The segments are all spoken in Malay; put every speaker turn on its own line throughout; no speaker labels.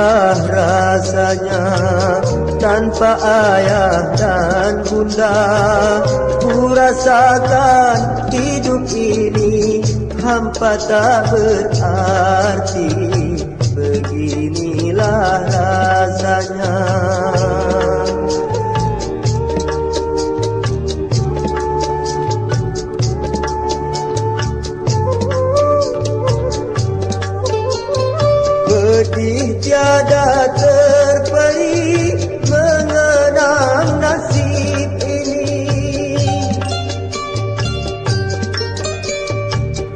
Inilah rasanya tanpa ayah dan bunda. Ku rasakan hidup ini hampa tak berarti. Beginilah rasanya. Pedih tiada terperi mengenang nasib ini.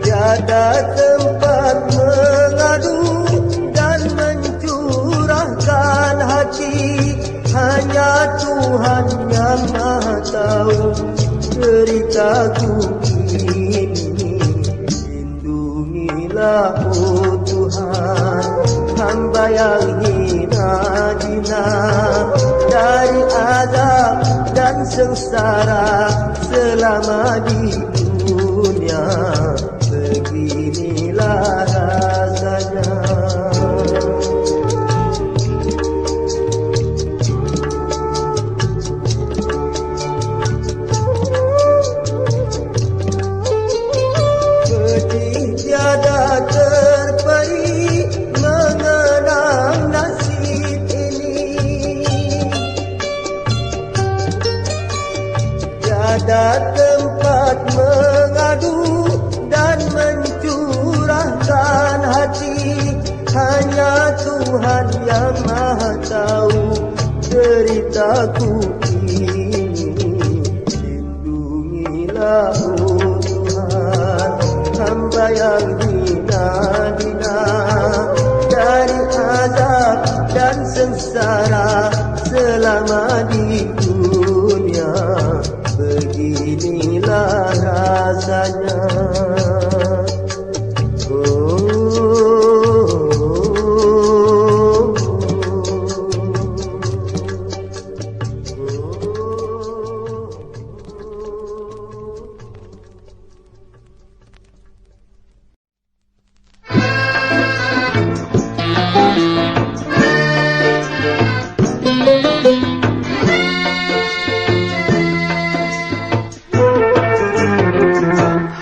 Tiada tempat mengadu dan mencurahkan hati. Hanya Tuhan yang Maha tahu ceritaku ini. Lindungilah oh Tuhan hamba yang hina dina dari azab dan sengsara selama di dunia. Beginilah rasanya. Pedih tiada terperi mengenang nasib ini. Tiada tempat mengadu dan mencurahkan hati. Hanya Tuhan yang Maha tahu ceritaku ini. Lindungilah oh Tuhan hamba yang hina dina dari azab dan sengsara selama di dunia. Beginilah rasanya.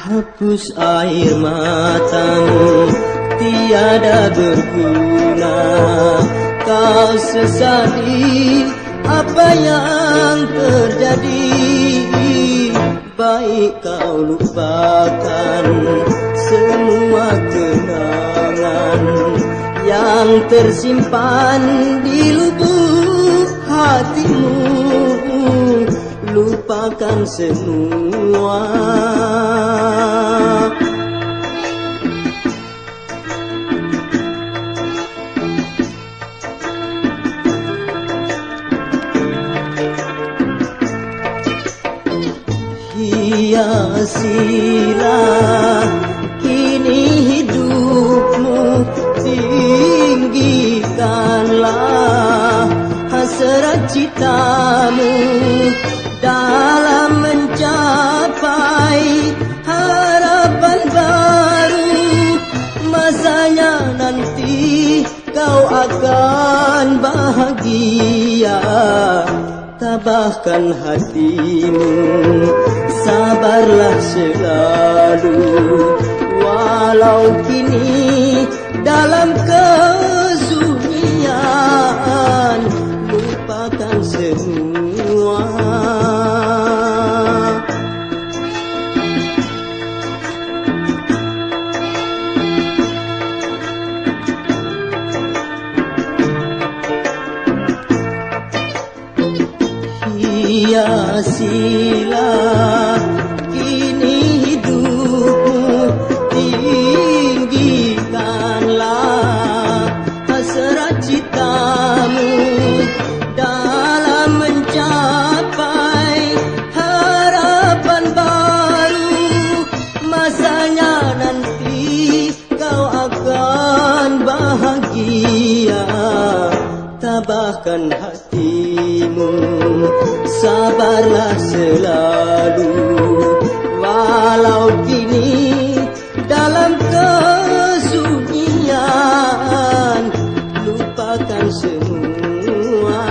Hapus air matamu tiada berguna. Kau sesali apa yang terjadi. Baik kau lupakan semua kenangan yang tersimpan di lubuk hatimu. Lupakan semua. Hiasilah kini hidupmu, tinggikanlah hasrat citamu dalam mencapai harapan baru. Masanya nanti kau akan bahagia. Tabahkan hatimu, sabarlah selalu. Walau kini dalam kesunyian, lupakan semua. Hiasilah kini hidupmu, tinggikanlah hasrat citamu dalam mencapai harapan baru. Masanya nanti kau akan bahagia. Tabahkan hatimu, sabarlah selalu. Walau kini dalam kesunyian, lupakan semua.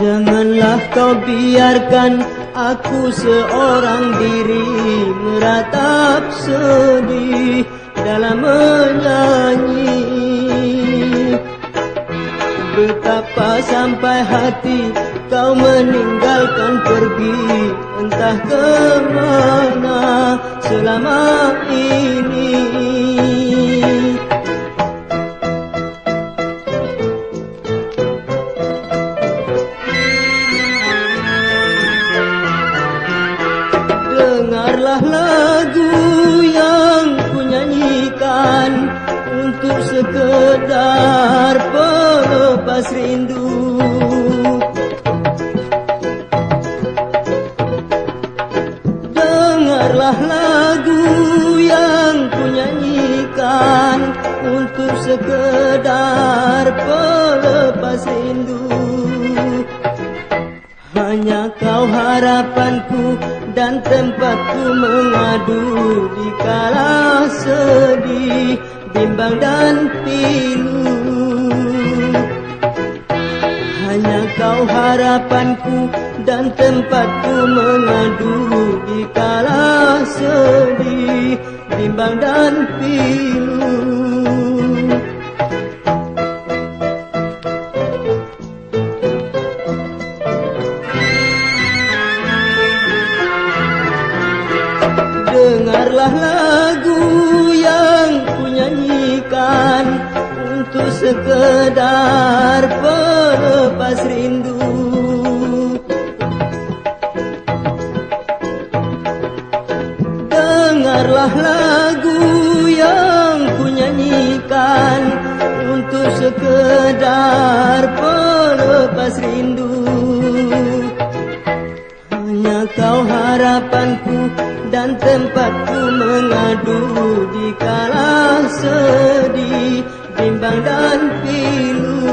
Janganlah kau biarkan aku seorang diri meratap sedih dalam menyanyi. Betapa sampai hati kau meninggalkan pergi, entah ke mana selama ini. Dengarlah lagu yang kunyanyikan untuk sekedar pelepas rindu. Dengarlah lagu yang kunyanyikan untuk sekedar pelepas rindu. Hanya kau harapanku dan tempatku mengadu di kala sedih, bimbang dan pilu. Hanya kau harapanku dan tempatku mengadu di kala sedih, bimbang dan pilu. Dengarlah lagu yang kunyanyikan untuk sekedar pelepas rindu. Dengarlah lagu yang kunyanyikan untuk sekedar pelepas rindu. Hanya kau harapanku dan tempatku mengadu di kala sedih, bimbang dan pilu.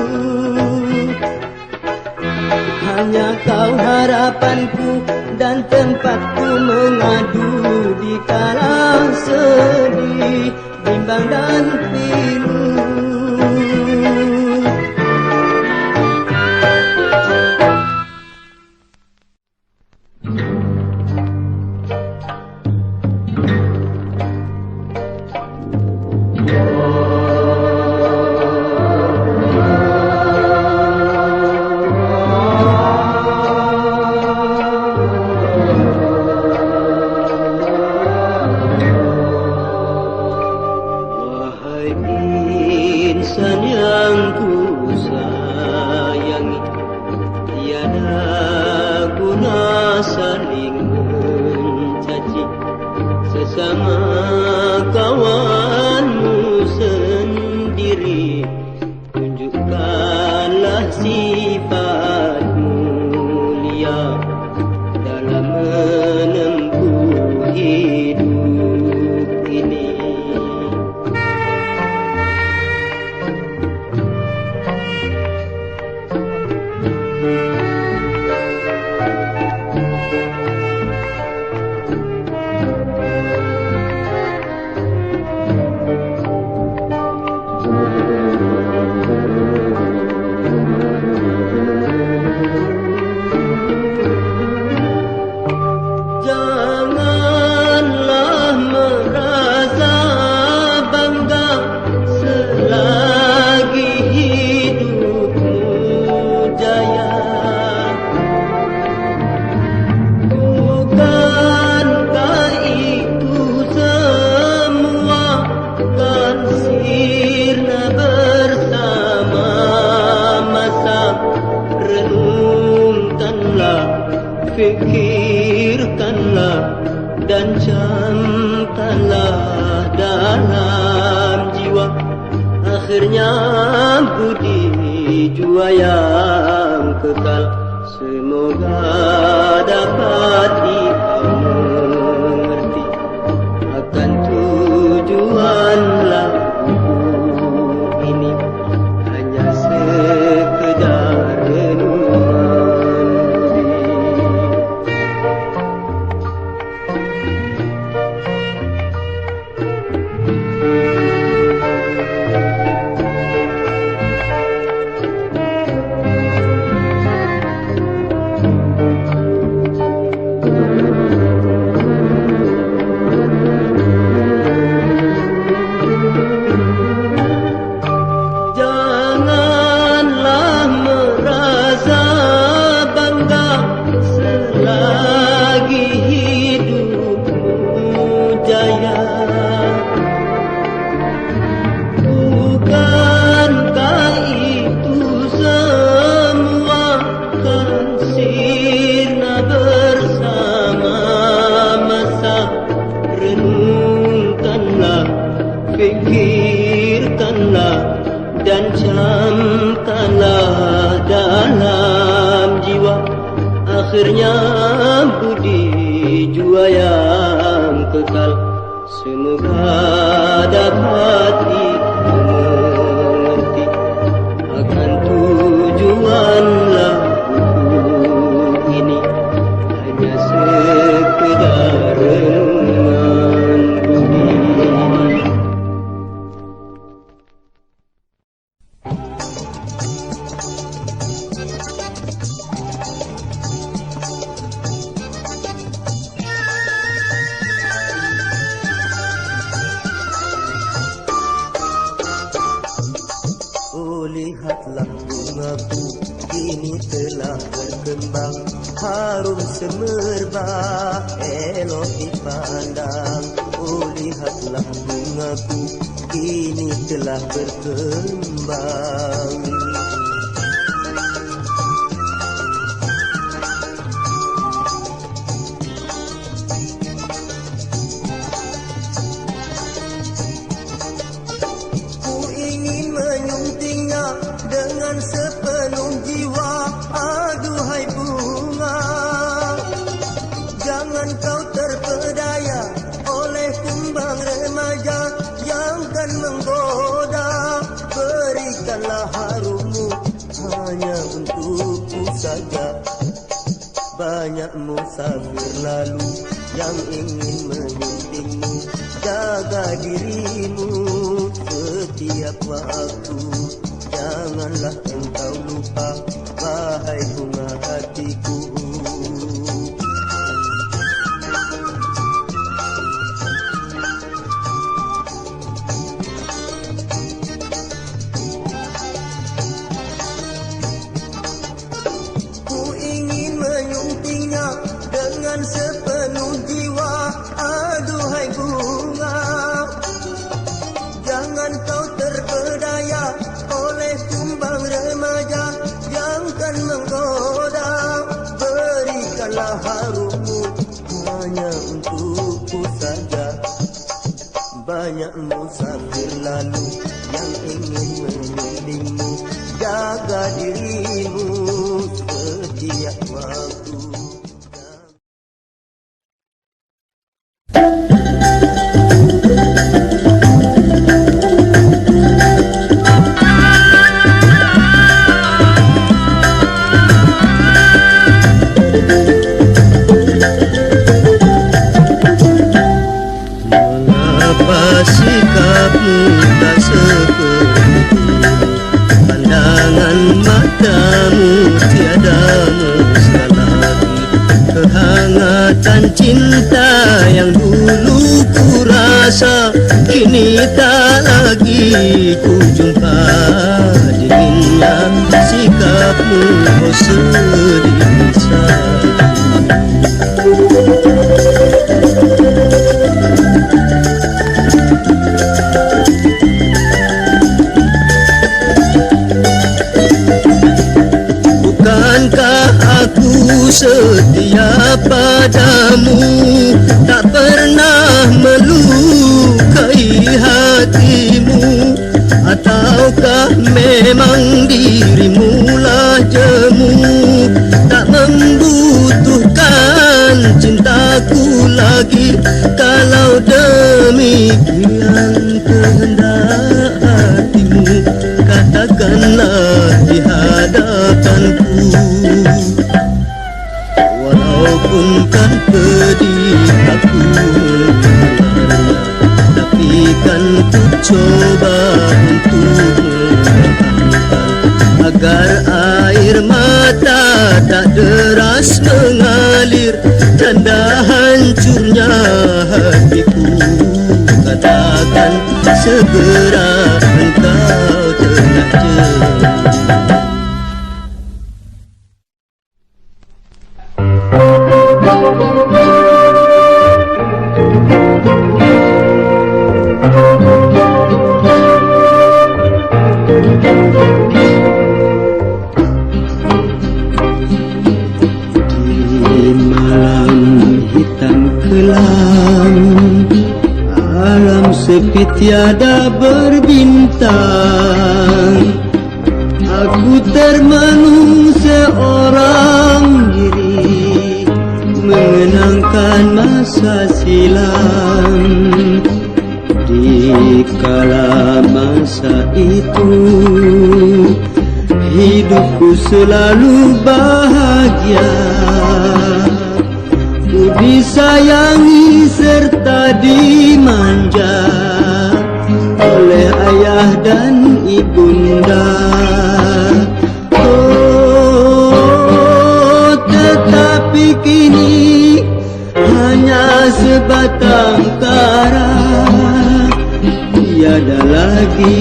Hanya kau harapanku dan tempatku mengadu di kala sedih, bimbang dan pilu. Insan yang ku sayangi, tiada guna saling mencaci sesama kawanmu sendiri. Tunjukkanlah sifat mulia dalam menempuh hidup ini. Janganlah merasa bangga selagi hidupmu jaya. Bukankah itu semua kan sirna bersama masa? Renungkanlah, fikirkanlah dan camkanlah dalam jiwa. Akhirnya budi jua yang kekal. Semoga dapati mengerti akan tujuan lagu ini hanya sekedar renungan budi. Janganlah merasa bangga selagi hidupmu jaya. Bukankah itu semua kan sirna bersama masa? Renungkanlah, fikirkanlah, dan camkanlah dalam jiwa. Akhirnya budi jua yang kekal semoga dapati mengerti akan tujuan lagu ini hanya sekedar renungan budi.
Oh, lihatlah bungaku kini telah berkembang, harum semerbak, elok dipandang. Oh, lihatlah bungaku kini telah berkembang. Dengan sepenuh jiwa, aduhai bunga, jangan kau terpedaya oleh kumbang remaja yang kan menggoda. Berikanlah harummu hanya untukku saja. Banyak musafir lalu yang ingin menyuntingmu. Jaga dirimu setiap waktu. Janganlah engkau lupa, wahai bunga hatiku. Ku ingin menyuntingnya dengan sepenuh jiwa, aduhai bunga, jangan kau terpedaya oleh kumbang remaja yang kan menggoda. Berikanlah harummu hanya untukku saja. Banyak musafir lalu yang ingin menyuntingmu. Jaga dirimu setiap waktu.
Sikapmu tak seperti ini, pandangan matamu tiada mesra lagi. Kehangatan cinta yang dulu ku rasa kini tak lagi ku jumpa. Dinginnya sikapmu oh sedih setia padamu, tak pernah melukai hatimu. Ataukah memang dirimulah jemu, tak membutuhkan lagi. Kalau demikian kehendak hatimu, katakanlah di hadapanku. Walaupun kan pedih aku mendengarnya, tapi kan ku coba untuk mengatakan, agar air mata tak deras mengalir, tanda hancurnya hatiku. Katakan segera engkau telah jauh. Sepi tiada berbintang, aku termenung seorang diri, mengenangkan masa silam. Di kala masa itu, hidupku selalu bahagia, ku disayangi serta dimanja oleh ayah dan ibunda. Oh, tetapi kini hanya sebatang kara, tiada lagi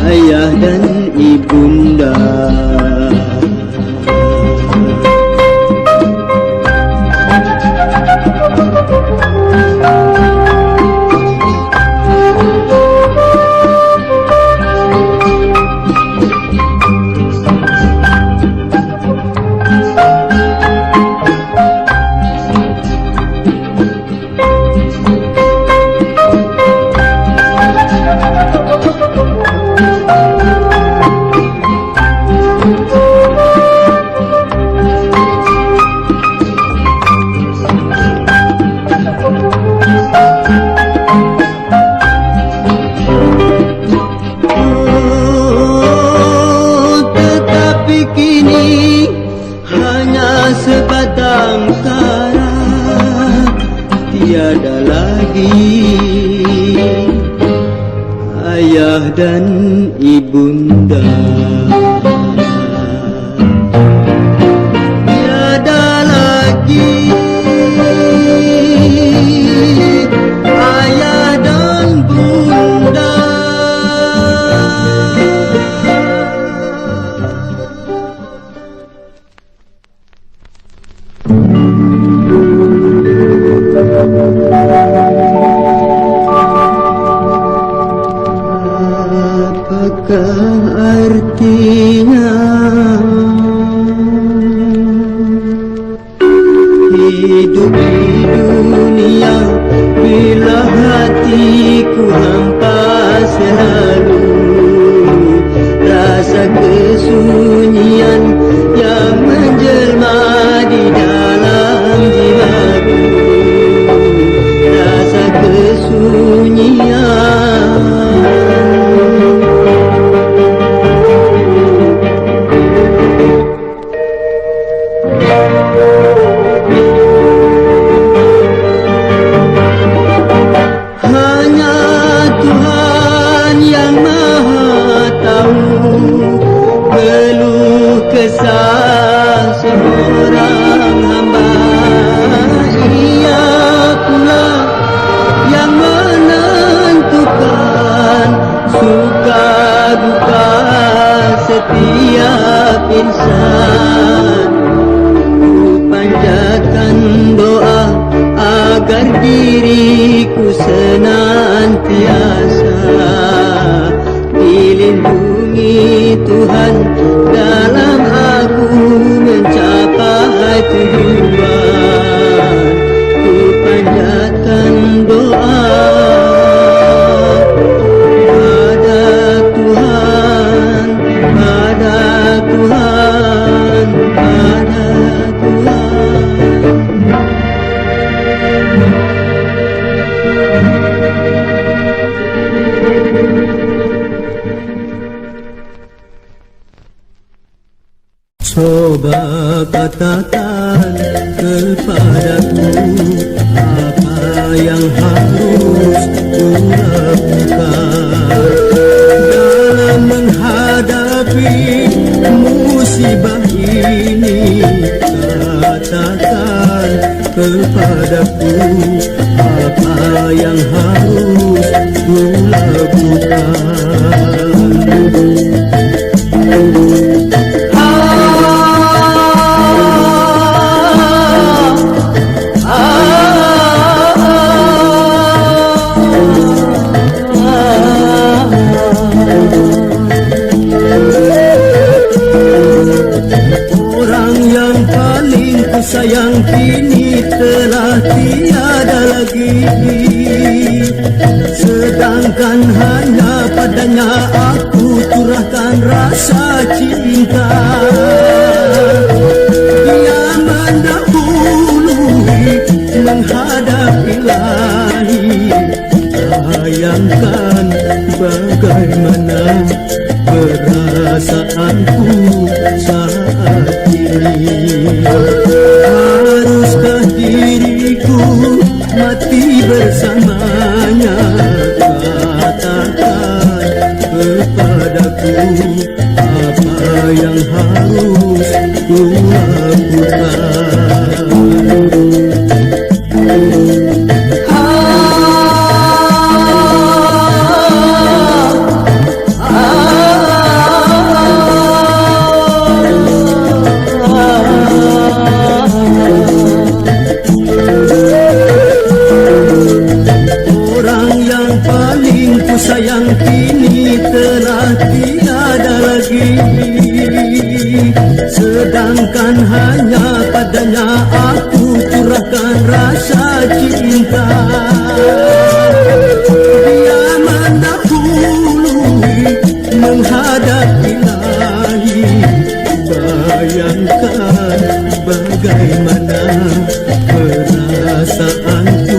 ayah dan ibunda. Tiada lagi ayah dan ibunda. Tiada lagi ayah dan bunda. Apakah artinya hidup di dunia bila hatiku hampa selalu? Rasa kesunyian yang menjelma di dalam jiwaku, rasa kesunyian. Coba katakan kepadaku apa yang harus kulakukan dalam menghadapi musibah ini. Katakan kepadaku apa yang harus kulakukan. Sayang kini telah tiada lagi, sedangkan hanya padanya aku curahkan rasa cinta. Dia mendahului menghadap Ilahi. Bayangkan bagaimana perasaanku saat ini. Haruskah diriku mati bersamanya? Katakan kepadaku apa yang harus kulakukan. Sayang kini telah tiada lagi, sedangkan hanya padanya aku curahkan rasa cinta. Dia mendahului menghadap Ilahi. Bayangkan bagaimana perasaanku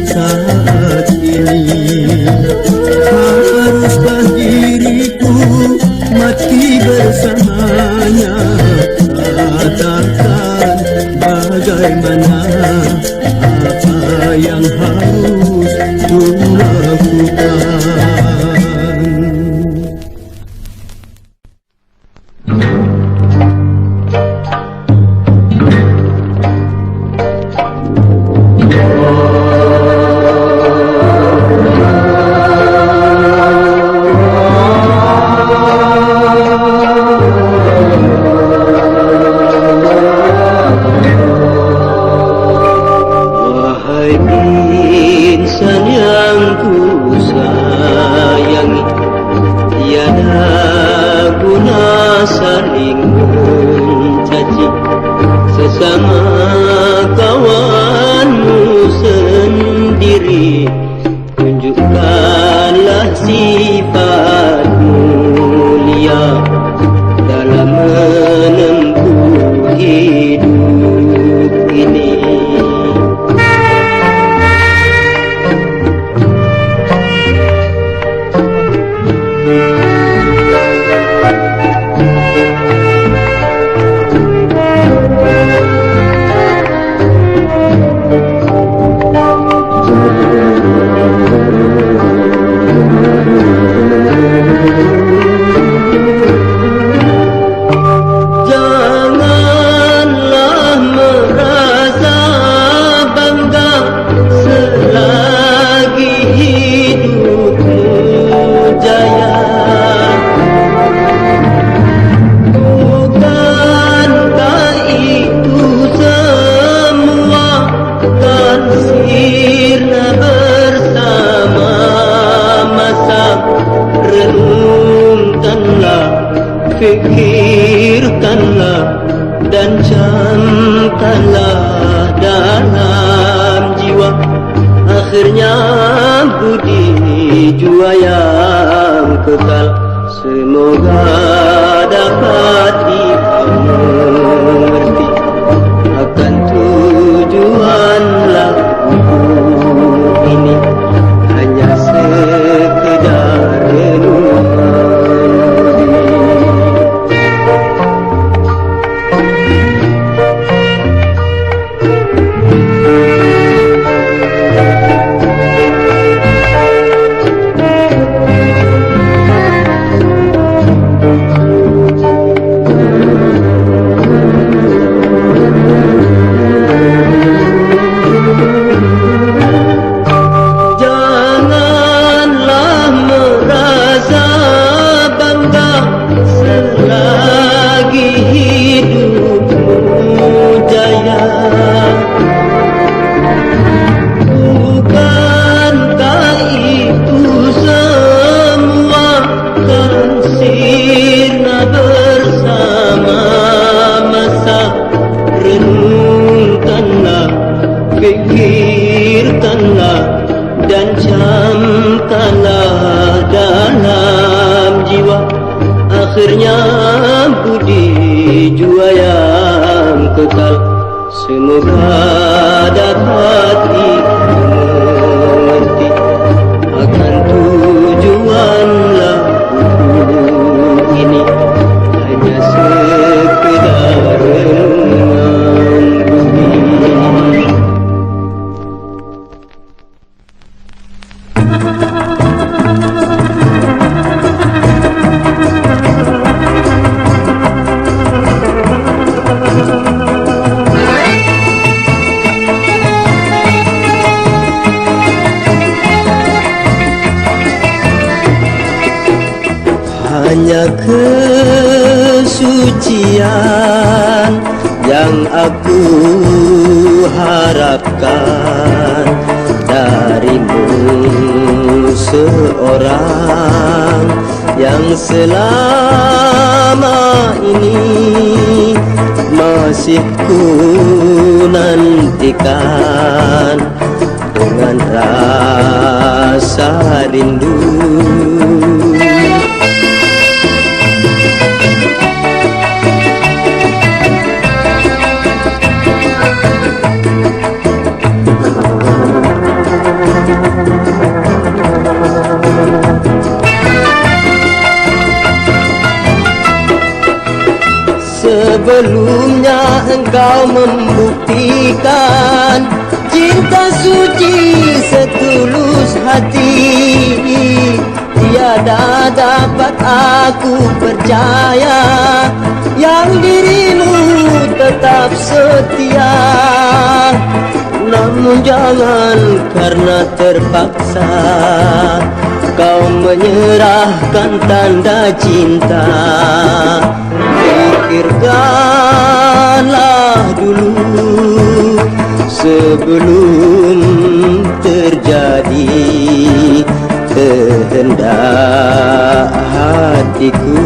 saat ini. Haruskah diriku mati bersamanya? Katakan bagaimana apa yang harus kulakukan. Fikirkanlah dan camkanlah dalam jiwa, akhirnya budi jua yang kekal semoga dapat dimengerti akan tujuan lagu ini hanya sekedar renungan. kekal. Semoga dapat dimengerti akan tujuanlah buku ini hanya sekedar renungan bumi. Hanya kesucian yang aku harapkan darimu, seorang yang selama ini masih ku nantikan dengan rasa rindu. Sebelumnya engkau membuktikan cinta suci setulus hati. Tiada dapat aku percaya yang dirimu tetap setia. Namun jangan karena terpaksa kau menyerahkan tanda cinta. Pikirkanlah dulu sebelum terjadi kehendak hatiku.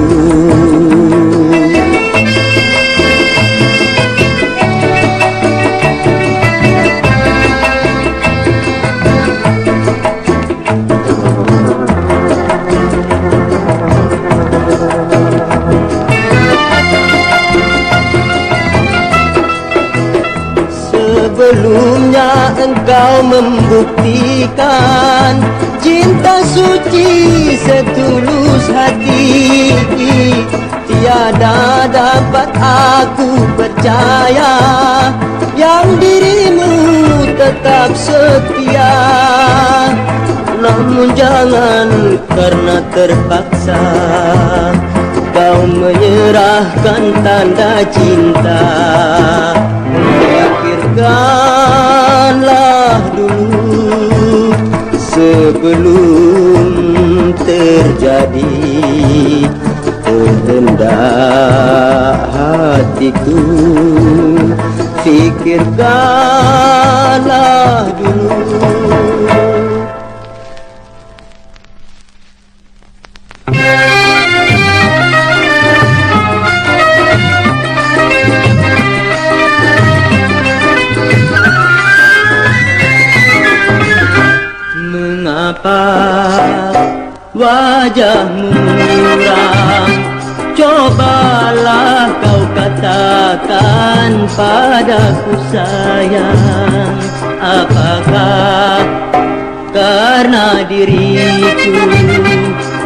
Sebelumnya engkau membuktikan cinta suci setulus hati. Tiada dapat aku percaya yang dirimu tetap setia. Namun jangan karena terpaksa kau menyerahkan tanda cinta. Pikirkanlah dulu sebelum terjadi kehendak hatiku. Pikirkanlah dulu. Mengapa wajahmu muram? Cobalah kau katakan padaku sayang. Apakah karena diriku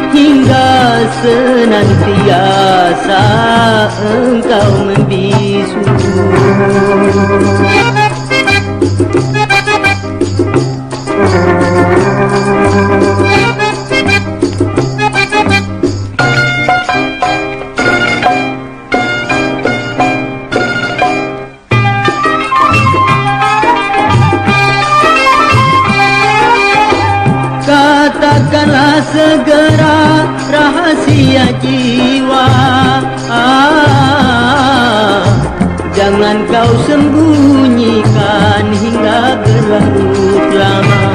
hingga senantiasa engkau membisu? Katakanlah segera rahasia jiwa. Jangan kau sembunyikan hingga berlarut lama.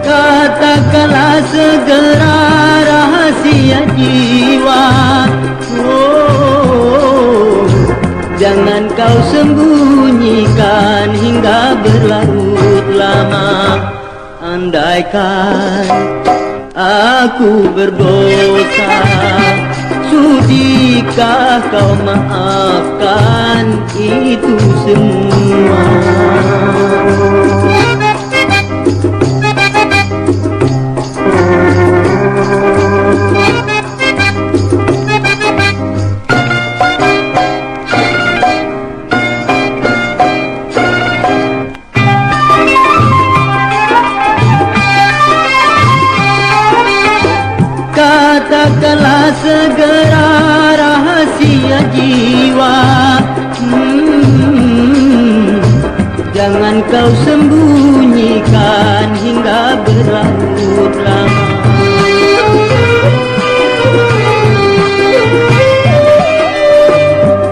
Katakanlah segera rahasia jiwa. Jangan kau sembunyikan hingga berlarut lama. Andaikan aku berdosa, Sudikah kau maafkan itu semua? Katakanlah segera rahasia jiwa, jangan kau sembunyikan hingga berlarut lama.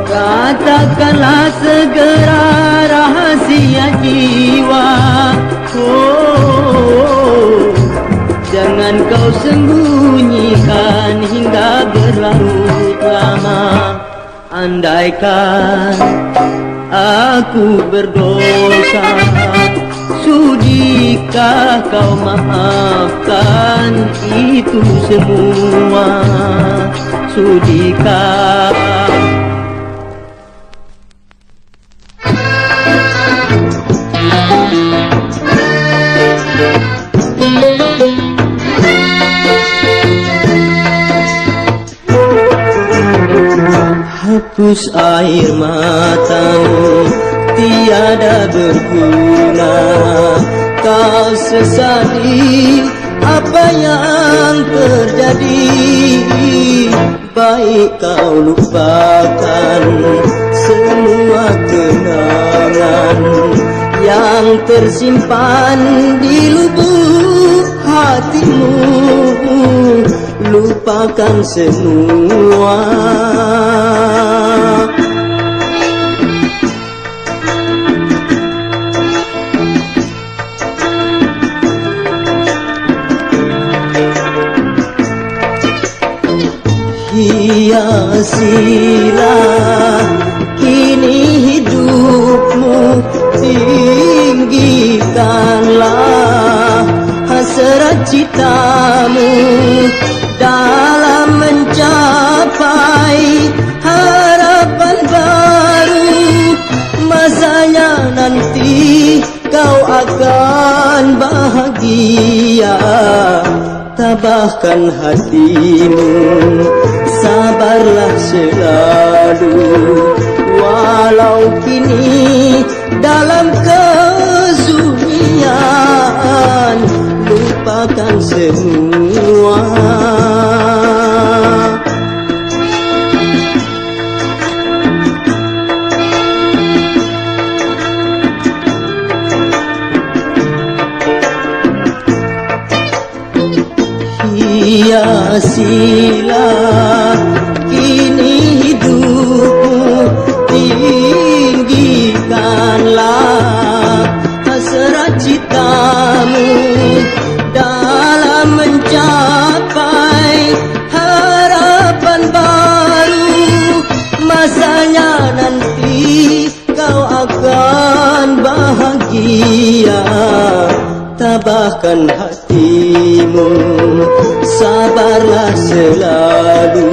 Katakanlah segera rahasia jiwa, jangan kau sembunyikan hingga berlarut lama. Andaikan aku berdosa, sudikah kau maafkan itu semua? Sudikah? Hapus air matamu, tiada berguna. Kau sesali apa yang terjadi. Baik kau lupakan semua kenangan yang tersimpan di lubuk hatimu. Lupakan semua. Hiasilah kini hidupmu, tinggikanlah hasrat citamu dalam mencapai harapan baru. Masanya nanti kau akan bahagia. Tabahkan hatimu, sabarlah selalu. Walau kini dalam kesunyian, lupakan semua. Hiasilah kini hidupmu, tinggikanlah hasrat citamu dalam mencapai harapan baru. Masanya nanti kau akan bahagia. Tabahkan hatimu, sabarlah selalu.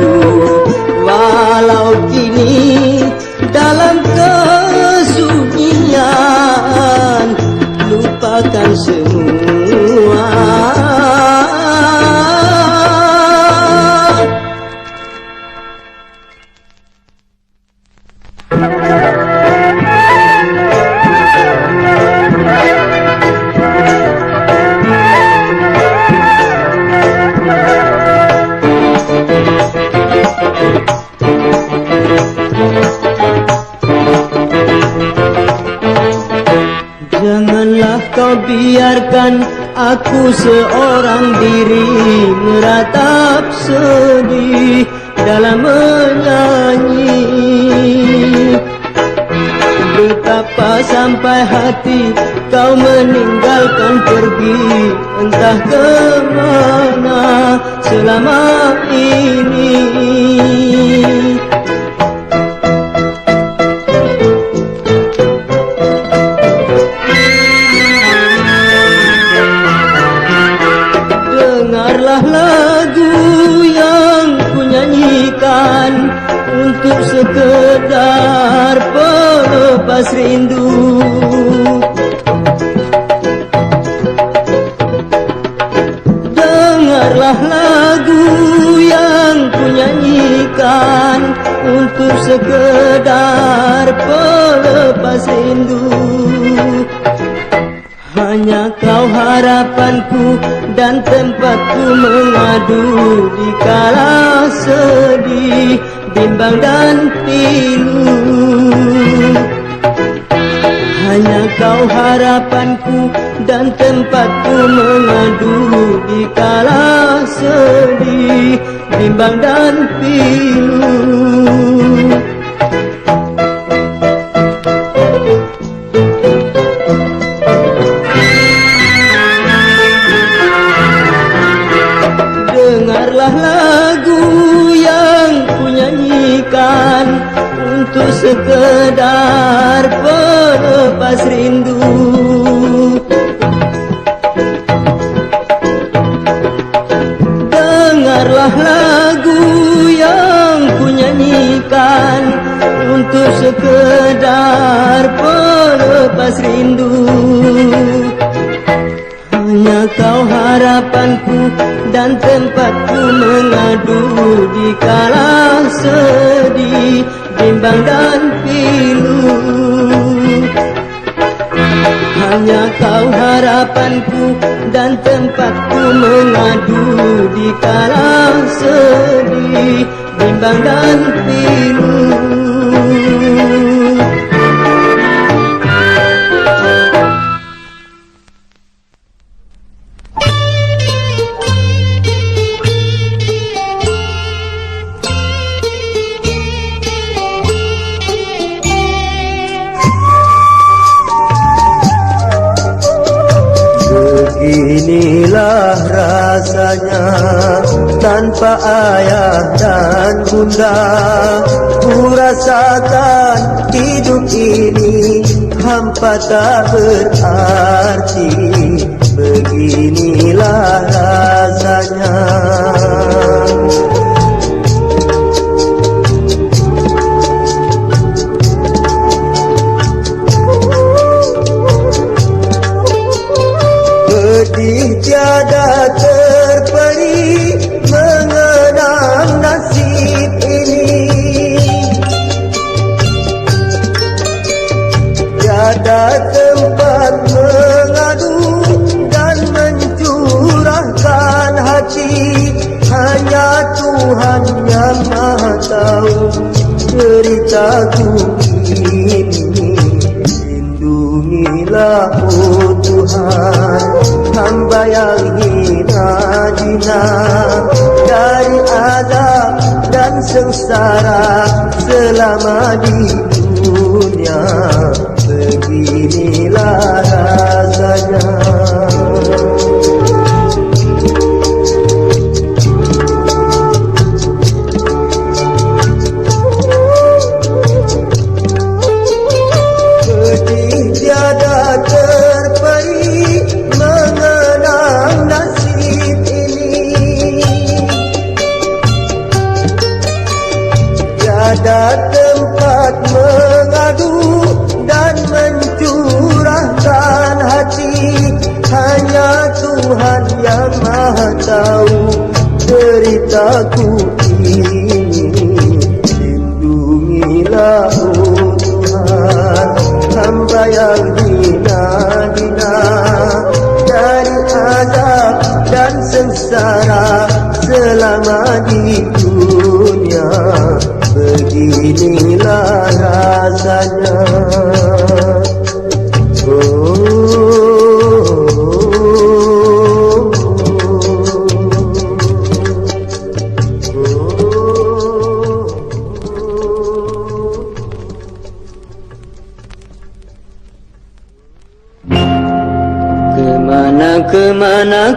Walau kini dalam kesunyian, lupakan semua. Janganlah kau biarkan aku seorang diri meratap sedih dalam menyanyi. Betapa sampai hati kau meninggalkan pergi, entah kemana selama ini. Dengarlah lagu yang kunyanyikan lepas rindu. Dengarlah lagu yang kunyanyikan untuk sekedar pelepas rindu. Hanya kau harapanku dan tempatku mengadu di kala sedih, bimbang dan pilu. Hanya kau harapanku dan tempatku mengadu di kala sedih, bimbang dan pilu. Dengarlah lagu yang kunyanyikan untuk sekedar pelepas rindu. Dengarlah lagu yang kunyanyikan untuk sekedar pelepas rindu. Hanya kau harapanku dan tempatku mengadu di kala sedih, bimbang dan pilu. Hanya kau harapanku dan tempatku mengadu di kala sedih, bimbang dan pilu.
Inilah rasanya tanpa ayah dan bunda. Ku rasakan hidup ini hampa tak berarti. Beginilah rasanya. Pedih tiada terperi mengenang nasib ini. Tiada tempat mengadu dan mencurahkan hati. Hanya Tuhan yang Maha tahu ceritaku ini. Lindungilah oh Tuhan hamba yang hina dina dari azab dan sengsara selama di dunia. Beginilah rasanya. Pedih tiada terperi mengenang nasib ini. Tiada tempat mengadu dan mencurahkan hati. Hanya Tuhan yang Maha tahu ceritaku ini. Lindungilah oh Tuhan hamba yang hina-hina dari azab dan sengsara selama di dunia. Beginilah rasanya.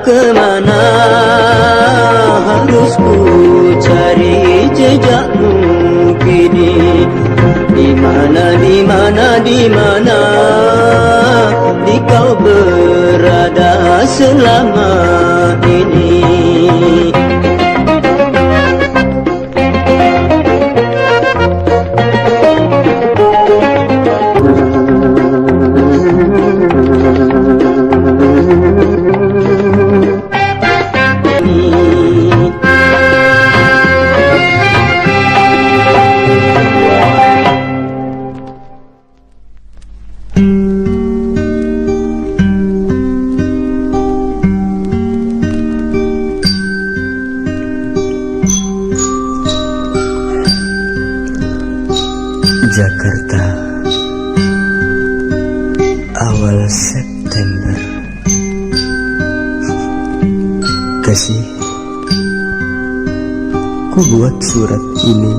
Kemana harus ku cari jejakmu kini. Di mana di kau berada selama ini.
Jakarta, awal September. Kasih, ku buat surat ini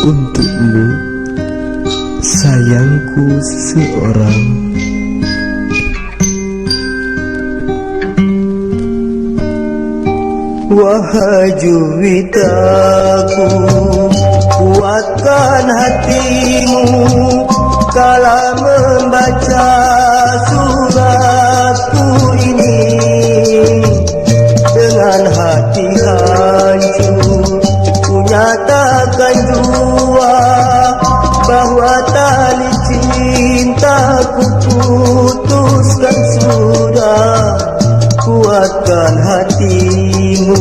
untukmu, sayangku seorang. Wahai juwitaku, kuatkan hatimu kala membaca suratku ini. Dengan hati hancur, ku nyatakan jua bahwa tali cintaku putuskan sudah. Kuatkan hatimu.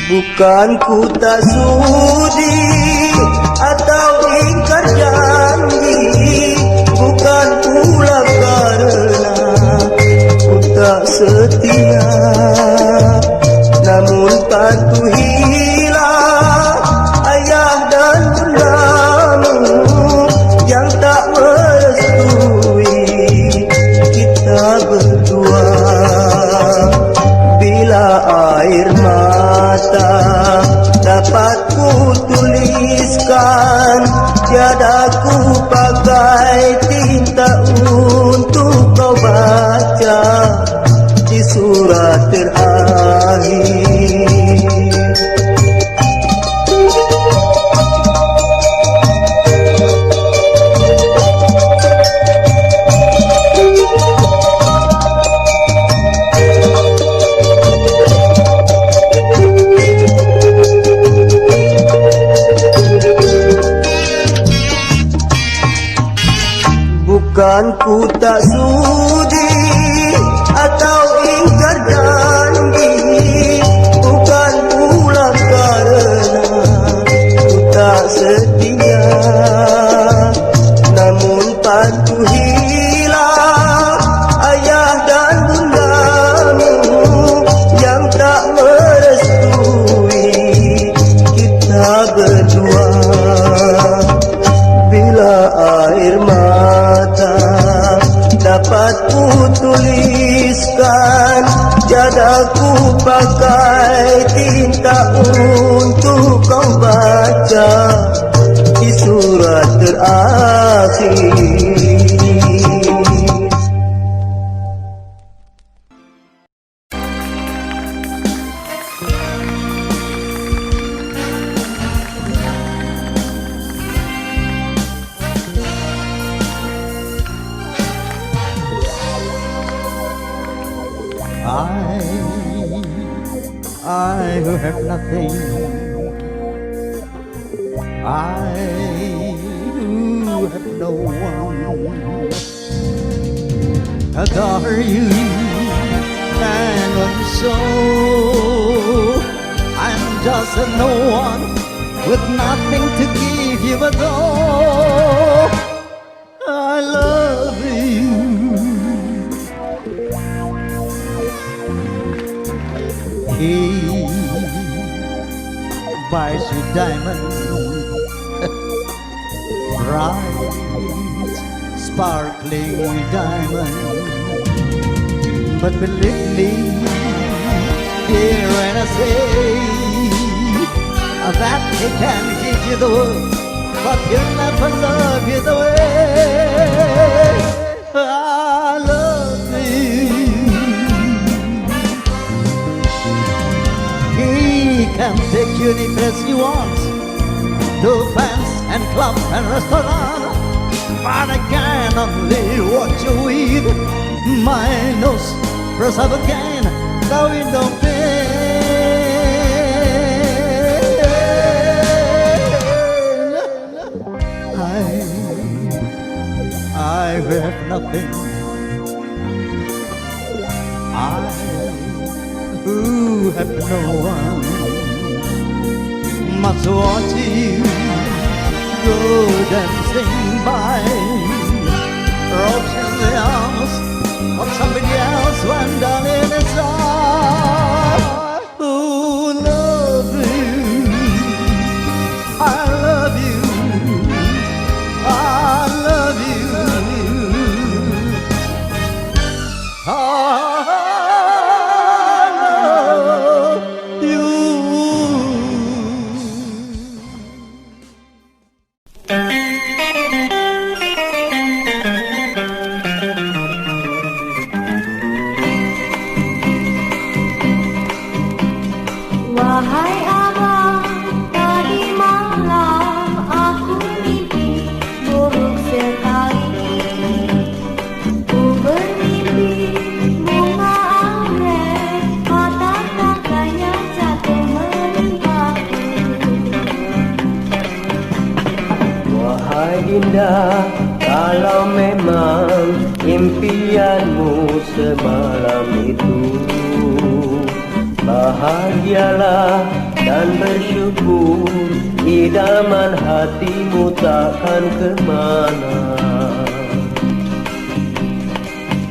Bukan ku tak sudi atau ingkar janji, bukan pula karena ku tak setia, namun patuhilah ayah dan bundamu yang tak merestui kita berdua. Bila air mata dapat ku tuliskan, tiada ku pakai tinta untuk kau baca di surat terakhir. Bukan ku tak sudi atau ingkar janji, bukan pula karena ku tak setia, namun patuhilah ayah dan bundamu yang tak merestui kita berdua. Bila air mata dapat ku tuliskan, tiada ku pakai tinta untuk kau baca di surat terakhir.
I who have nothing, I who have no one, adore you, and so I'm just a no one with nothing to give you, but oh, I love you. He buys you diamonds, bright, sparkling diamonds. But believe me, dear, when I say that he can give you the world, but he'll never love you the way I love you. He can take you any place you want, to fans and clubs and restaurants, but I can only watch you with my nose press up again the window pane. I have nothing, I, who have no one, must watch you go dancing by, ropes in the arms of somebody else when darling is I who love you. I love you. I love you. I love you.
Wahai abang, tadi malam aku mimpi buruk sekali. Ku bermimpi bunga anggrek, patah-patahnya jatuh menimpaku.
Wahai indah, kalau memang impianmu semalam itu, bahagialah dan bersyukur, idaman hatimu takkan kemana.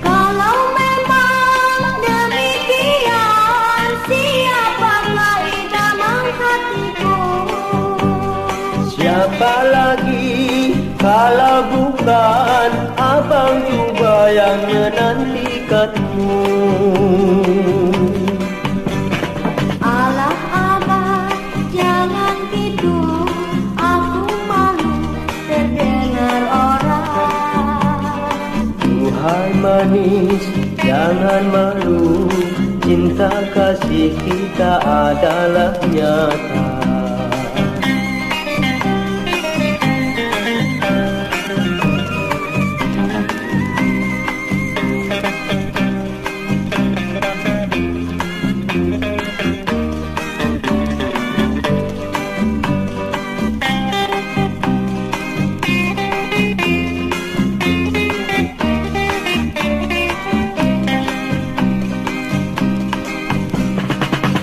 Kalau memang demikian, siapakah idaman hatiku?
Siapa lagi kalau bukan abang juga yang menantikanmu.
Alah abang, jangan gitu, aku malu terdengar orang.
Duhai manis, jangan malu, cinta kasih kita adalah nyata.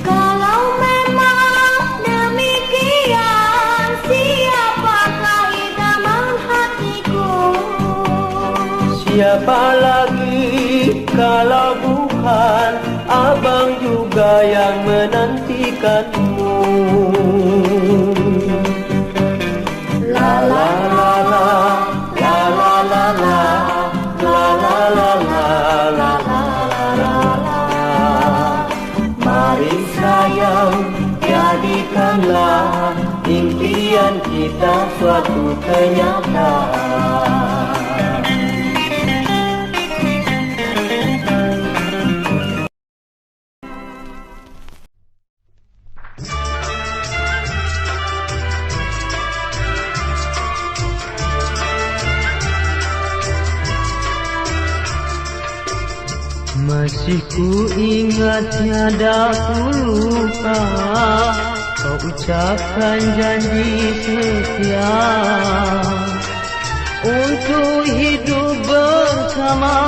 Kalau memang demikian, siapakah idaman hatiku?
Siapa lagi kalau bukan abang juga yang menantikanmu. La la la la, la la la la, la la la la, la la la la. Mari sayang, jadikanlah impian kita suatu kenyataan. Masih ku ingat tiada ku lupa, kau ucapkan janji setia untuk hidup bersama,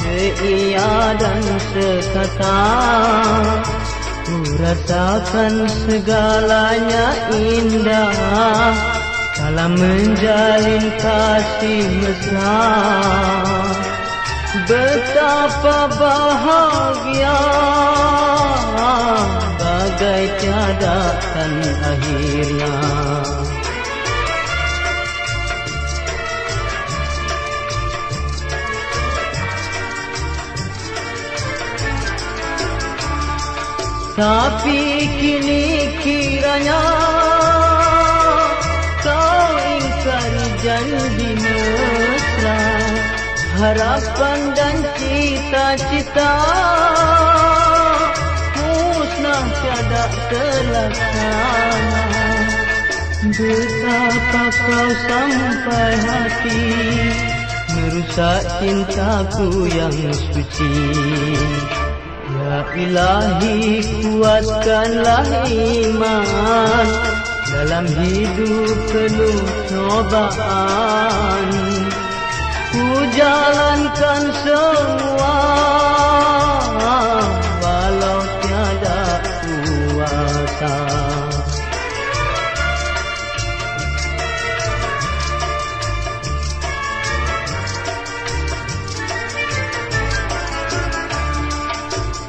seia dan sekata. Ku rasakan segalanya indah dalam menjalin kasih mesra. Betapa bahagia, bagai tiada kan akhirnya. Tapi kini kiranya kau ingkari janji mesra, harapan dan cita-cita musnah tiada terlaksana. Betapa kau sampai hati merusak cintaku yang suci. Ya ilahi, kuatkanlah iman dalam hidup penuh cobaan. Ku jalankan semua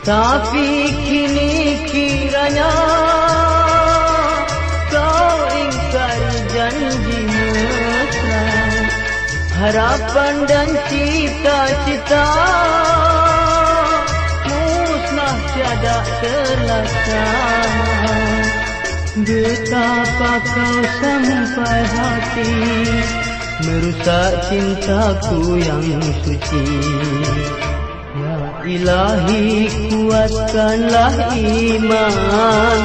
Tapi kini kiranya kau ingkari janji mesra, harapan dan cita-cita musnah tiada terlaksana. Betapa kau sampai hati merusak cintaku yang suci. Ya Ilahi, kuatkanlah iman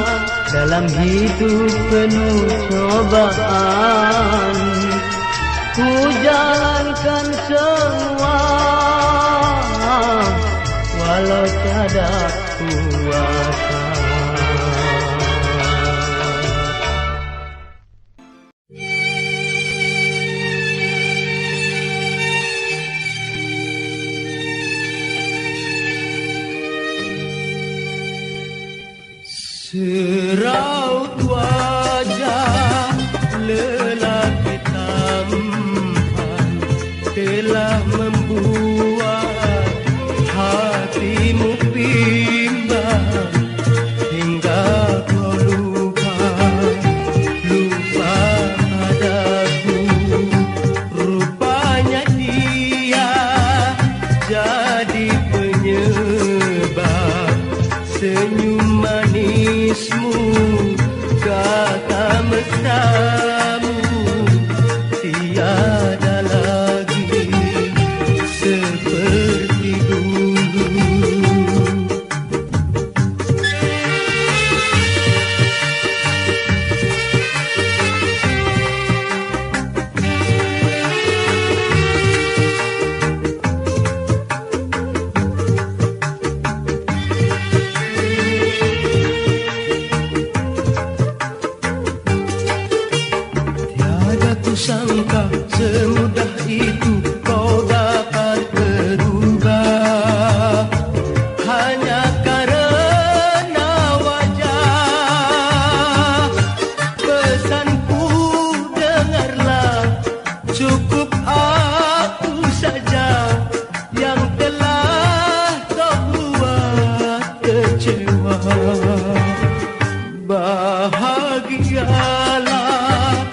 dalam hidup penuh cobaan. Ku jalankan semua walau tiada kuasa. Seraut wajah lelaki tampan telah membuat hatimu bimbang hingga kau lupa padaku. Rupanya dia jadi penyebab senyum manismu, kata mesramu tiada lagi seperti dulu. Sangka semudah itu kau dapat berubah hanya karena wajah. Pesanku dengarlah, cukup aku saja yang telah kau buat kecewa. Bahagialah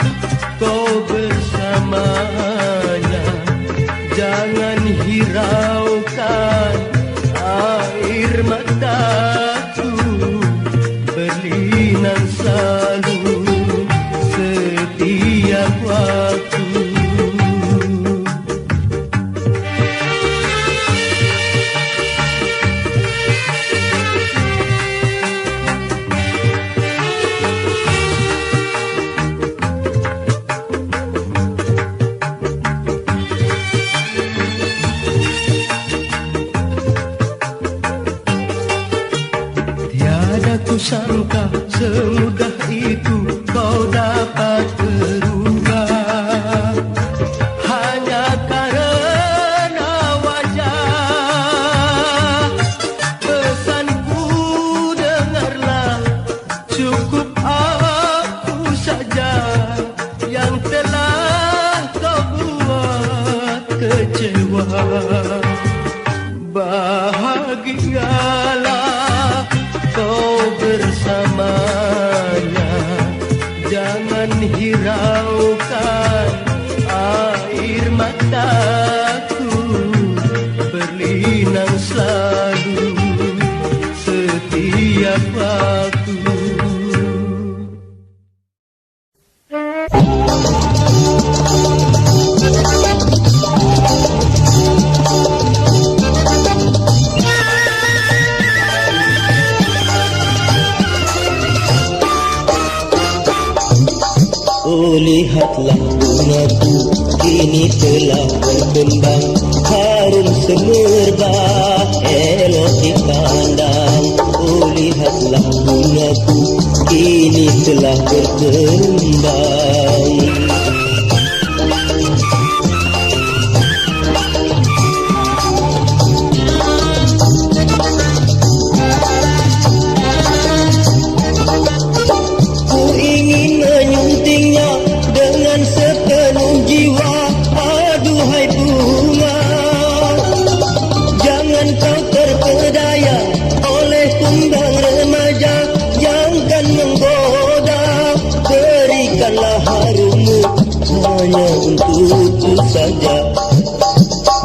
kau bersamanya, jangan hiraukan air mataku, berlinang selalu setiap waktu. Sangka semudah itu kau dapat berubah hanya karena wajah. Pesanku dengarlah, cukup aku saja yang telah kau buat kecewa. Bahagialah kau bersamanya, jangan hiraukan air mataku, berlinang selalu setiap waktu. Oh, lihatlah bungaku kini telah berkembang, harum semerbak, elok dipandang. Oh, lihatlah bungaku kini telah berkembang. Jangan kau terpedaya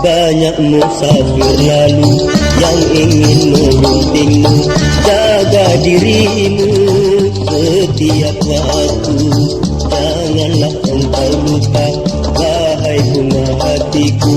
Banyak musafir lalu yang ingin menyuntingmu. Jaga dirimu setiap waktu, janganlah engkau lupa, wahai bunga hatiku.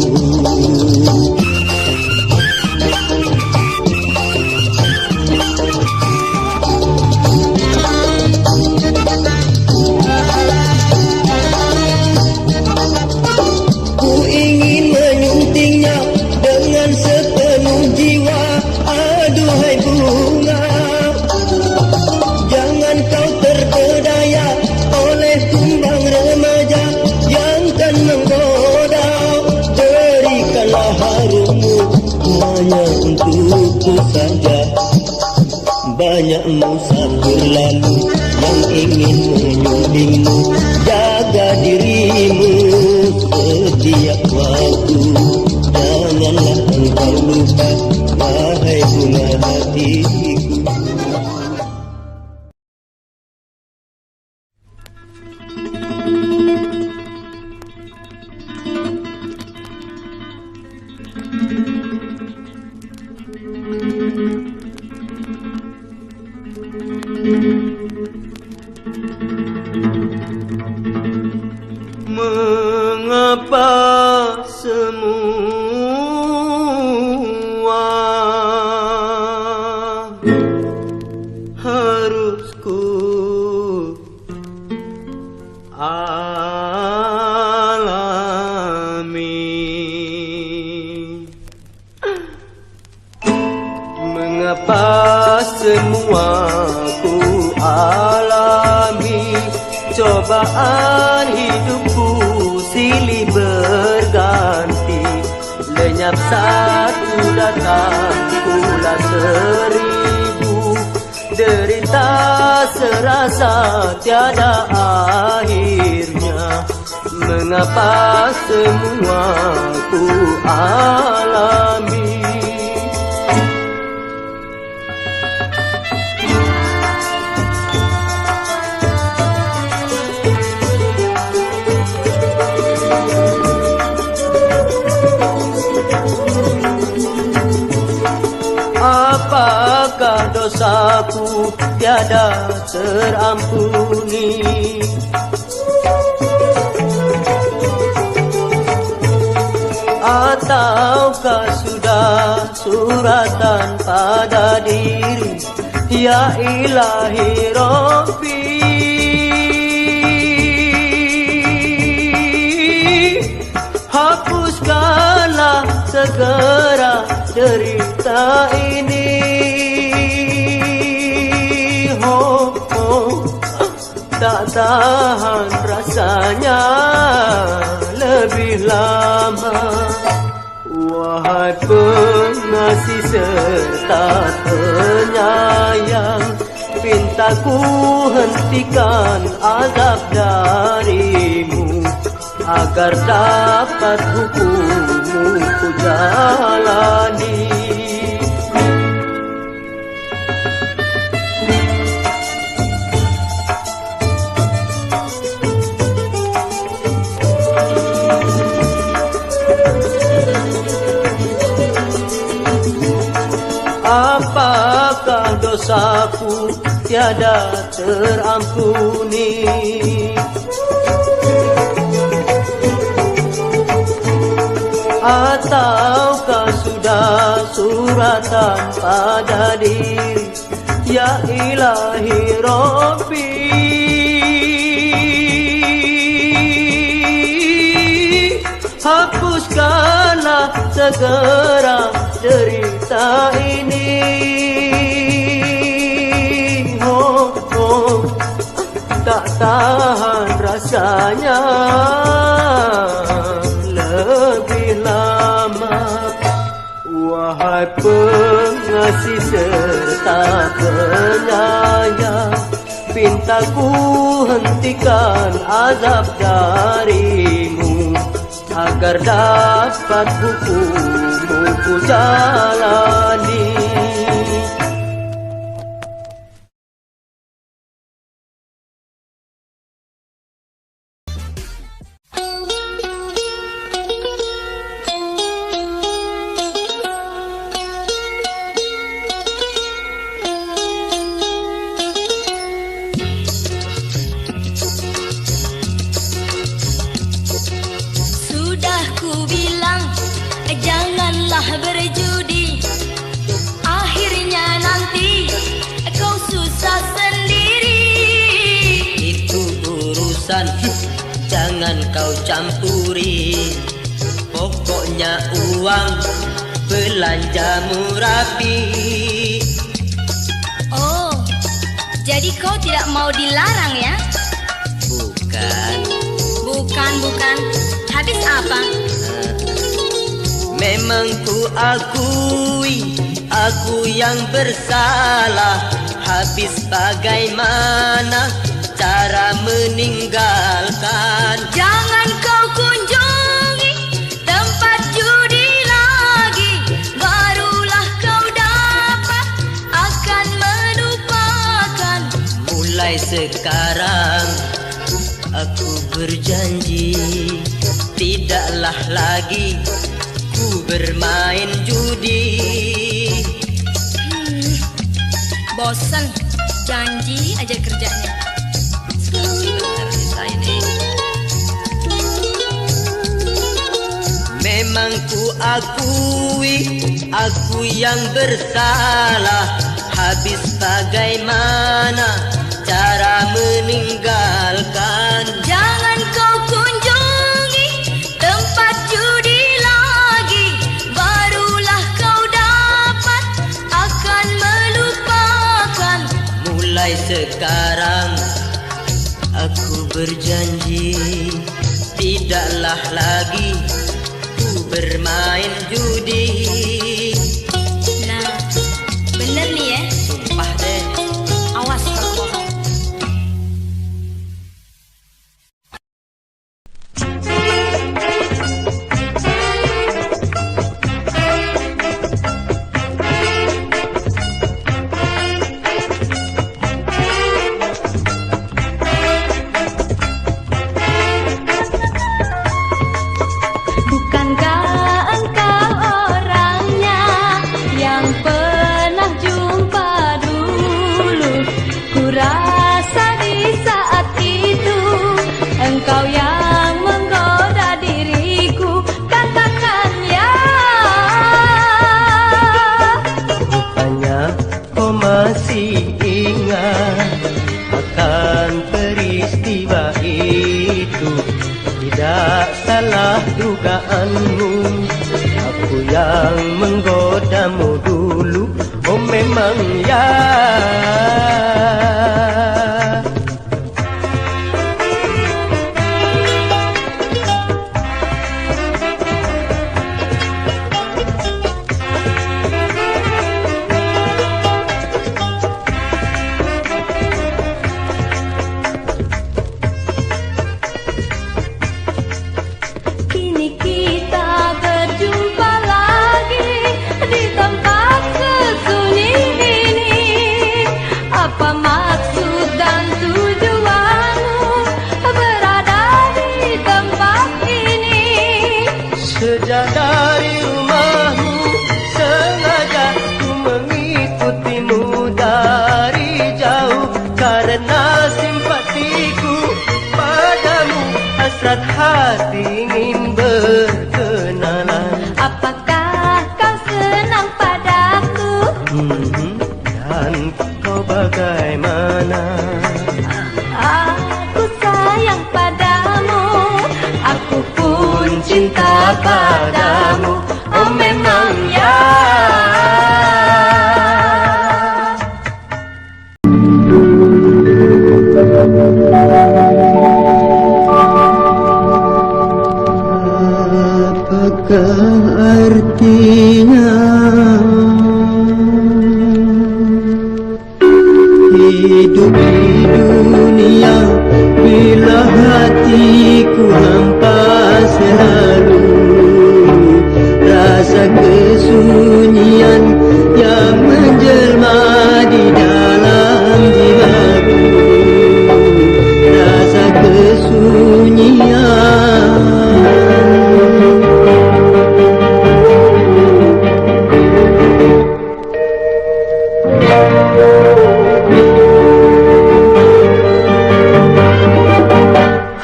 Ku ingin menyuntingnya dengan sepenuh jiwa. Aduhai bunga, jangan kau terpedaya oleh tumbang remaja yang kan menggoda. Berikanlah harummu hanya untukku saja. Banyak musafir lalu yang ingin menyuntingmu. Jaga dirimu setiap waktu, janganlah engkau lupa, wahai bunga hatiku. Mengapa semua harus ku alami? Mengapa semua ku alami? Cobaan hidupku silih berganti, lenyap satu datang pula seribu. Derita serasa tiada akhirnya. Mengapa semua ku alami? Apakah dosaku tiada terampuni? Ataukah sudah suratan pada diri? Ya ilahi Rabbi, hapuskanlah segera cerita ini. Oh, oh, tak tahan rasanya lebih lama. Wahai pengasih serta penyayang, pintaku hentikan azab darimu, agar dapat hukummu ku jalani. Apakah dosaku tiada terampuni? Ataukah sudah suratan pada diri? Ya ilahi Rabbi, hapuskanlah segera derita ini. Oh, oh, tak tahan rasanya lebih lama. Wahai pengasih serta penyayang, pintaku hentikan azab darimu, agar dapat hukummu ku jalani. jangan kau campuri. Pokoknya uang belanjamu rapi.
Oh, jadi kau tidak mau dilarang ya?
Bukan.
Bukan. Habis apa?
Memang ku akui aku yang bersalah. Habis bagaimana cara meninggalkan?
Jangan kau kunjungi tempat judi lagi, barulah kau dapat akan melupakan.
Mulai sekarang aku berjanji tidaklah lagi ku bermain judi.
Bosan, janji aja kerjanya.
Sebentar saya ini. Memang ku akui aku yang bersalah. Habis bagaimana cara meninggalkan?
Jangan kau kunjungi tempat judi lagi, barulah kau dapat akan melupakan.
Mulai sekarang aku berjanji tidaklah lagi ku bermain judi.
Nah, bener nih ya.
Sumpah deh.
Awas kalau bohong.
Bukankah engkau orangnya yang pernah jumpa dulu? Kurasa di saat itu engkau yang menggoda diriku. Katakan ya.
Bukannya kau masih ingat akan peristiwa itu? Tidak salah dugaanmu, aku yang menggodamu dulu. Oh memang ya.
Kini kita berjumpa lagi di tempat sesunyi ini. Apa maksud dan tujuanmu berada di tempat ini?
Sejak dari rumahmu sengaja ku mengikutimu dari jauh, karena simpatiku padamu, hasrat hati ingin berkenalan.
Apakah kau senang padaku?
Dan kau bagaimana?
Aku sayang padamu, aku pun cinta padamu. Oh memang ya.
Apakah artinya hidup di dunia bila hatiku hampa selalu? Rasa kesunyian yang menjelma di dalam jiwaku. Rasa kesunyian.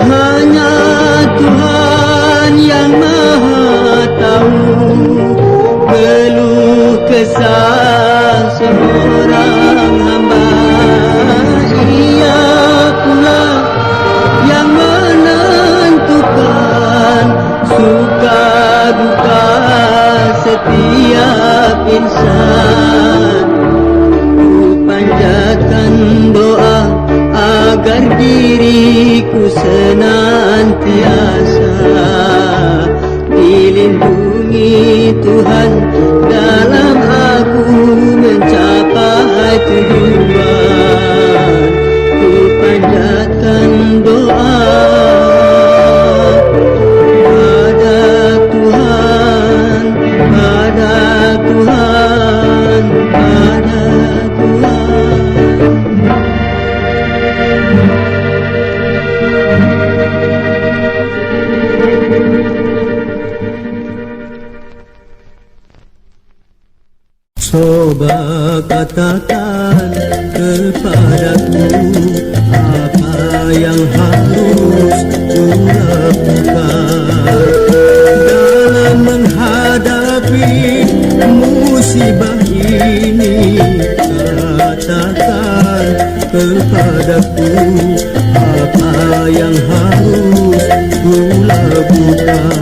Hanya Tuhan yang Maha Tahu. setiap insan. Ku panjatkan doa agar diriku senantiasa dilindungi Tuhan dalam aku mencapai tujuan. Ku panjatkan doa pada Tuhan, pada Tuhan, pada Tuhan. Coba katakan kepadaku apa yang harus ku lakukan dalam menghadapi musibah ini. Katakan kepadaku apa yang harus ku lakukan.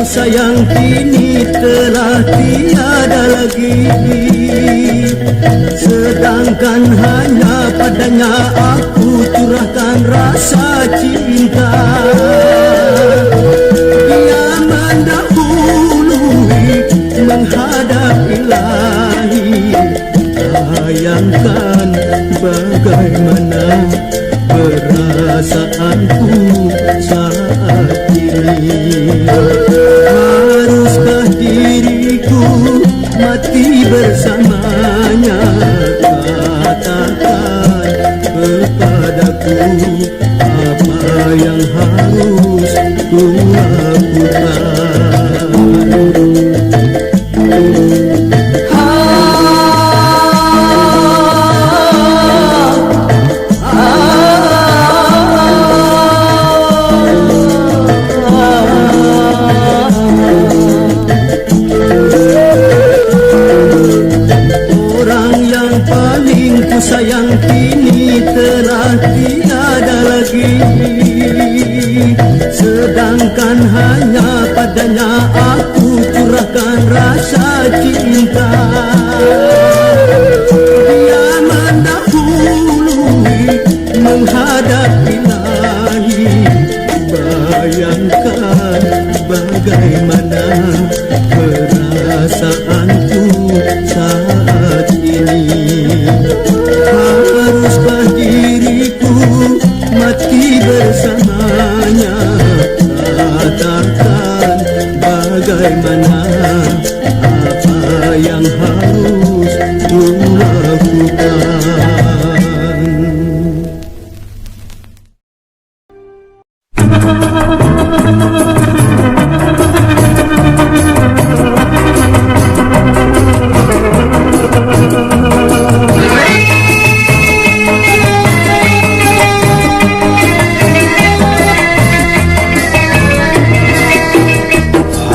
Sayang kini telah tiada lagi, sedangkan hanya padanya aku curahkan rasa cinta. Dia mendahului menghadap Ilahi. Bayangkan bagaimana perasaanku saat ini. Haruskah diriku mati bersamanya? Katakan kepadaku apa yang harus ku lakukan. Sayang kini telah tiada lagi, sedangkan hanya padanya aku curahkan rasa cinta. Dia mendahului menghadap Ilahi. Bayangkan bagaimana perasaanku saat ini. Haruskah diriku mati bersamanya? Katakan bagaimana, apa yang harus ku lakukan.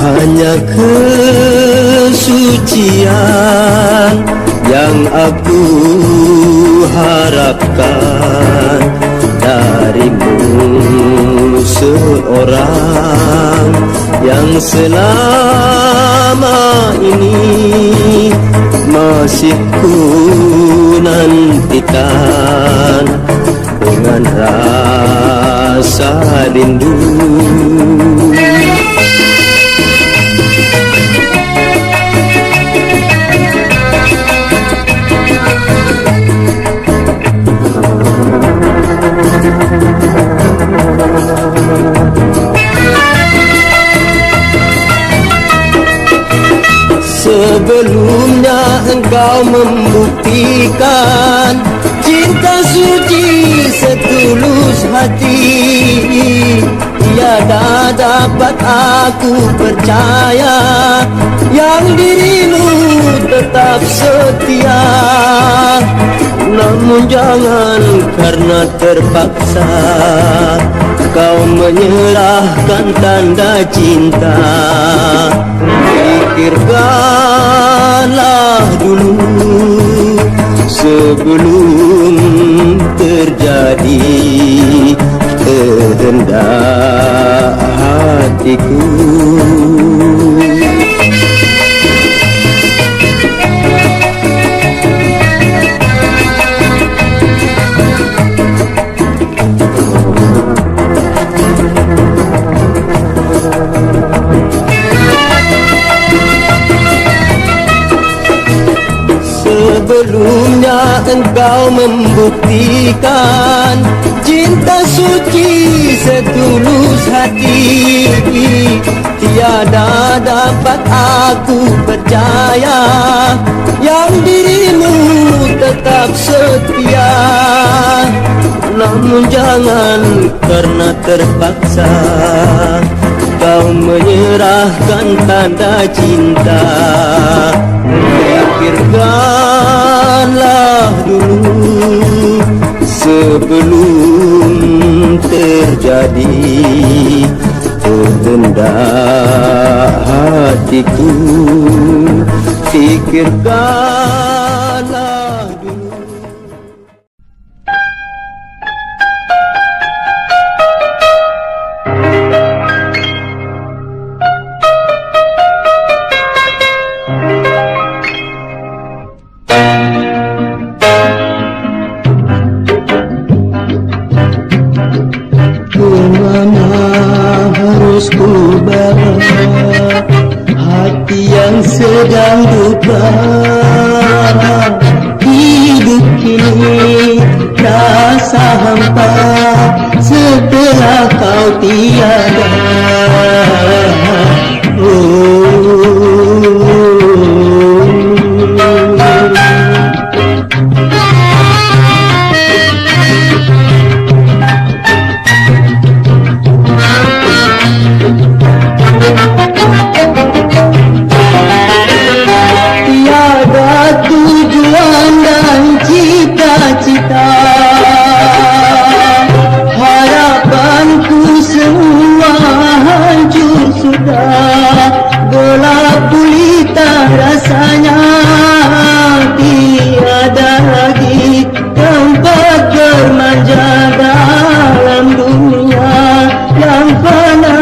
Hanya kesucian yang aku harapkan darimu, seorang yang selama ini masih ku nantikan dengan rasa rindu. Sebelumnya engkau membuktikan cinta suci setulus hati. Tiada dapat aku percaya yang dirimu tetap setia. Namun jangan karena terpaksa kau menyerahkan tanda cinta. Pikirkanlah dulu sebelum terjadi kehendak hatiku. Sebelumnya engkau membuktikan cinta suci setulus hati. Tiada dapat aku percaya yang dirimu tetap setia. Namun jangan karena terpaksa kau menyerahkan tanda cinta. Pikirkanlah dulu sebelum terjadi kehendak hatiku. Pikirkanlah dulu. Sedang duka hidup ini rasa hampa setelah kau tiada. Harapanku semua hancur sudah, gelap gulita rasanya, tiada lagi tempat bermanja dalam dunia yang fana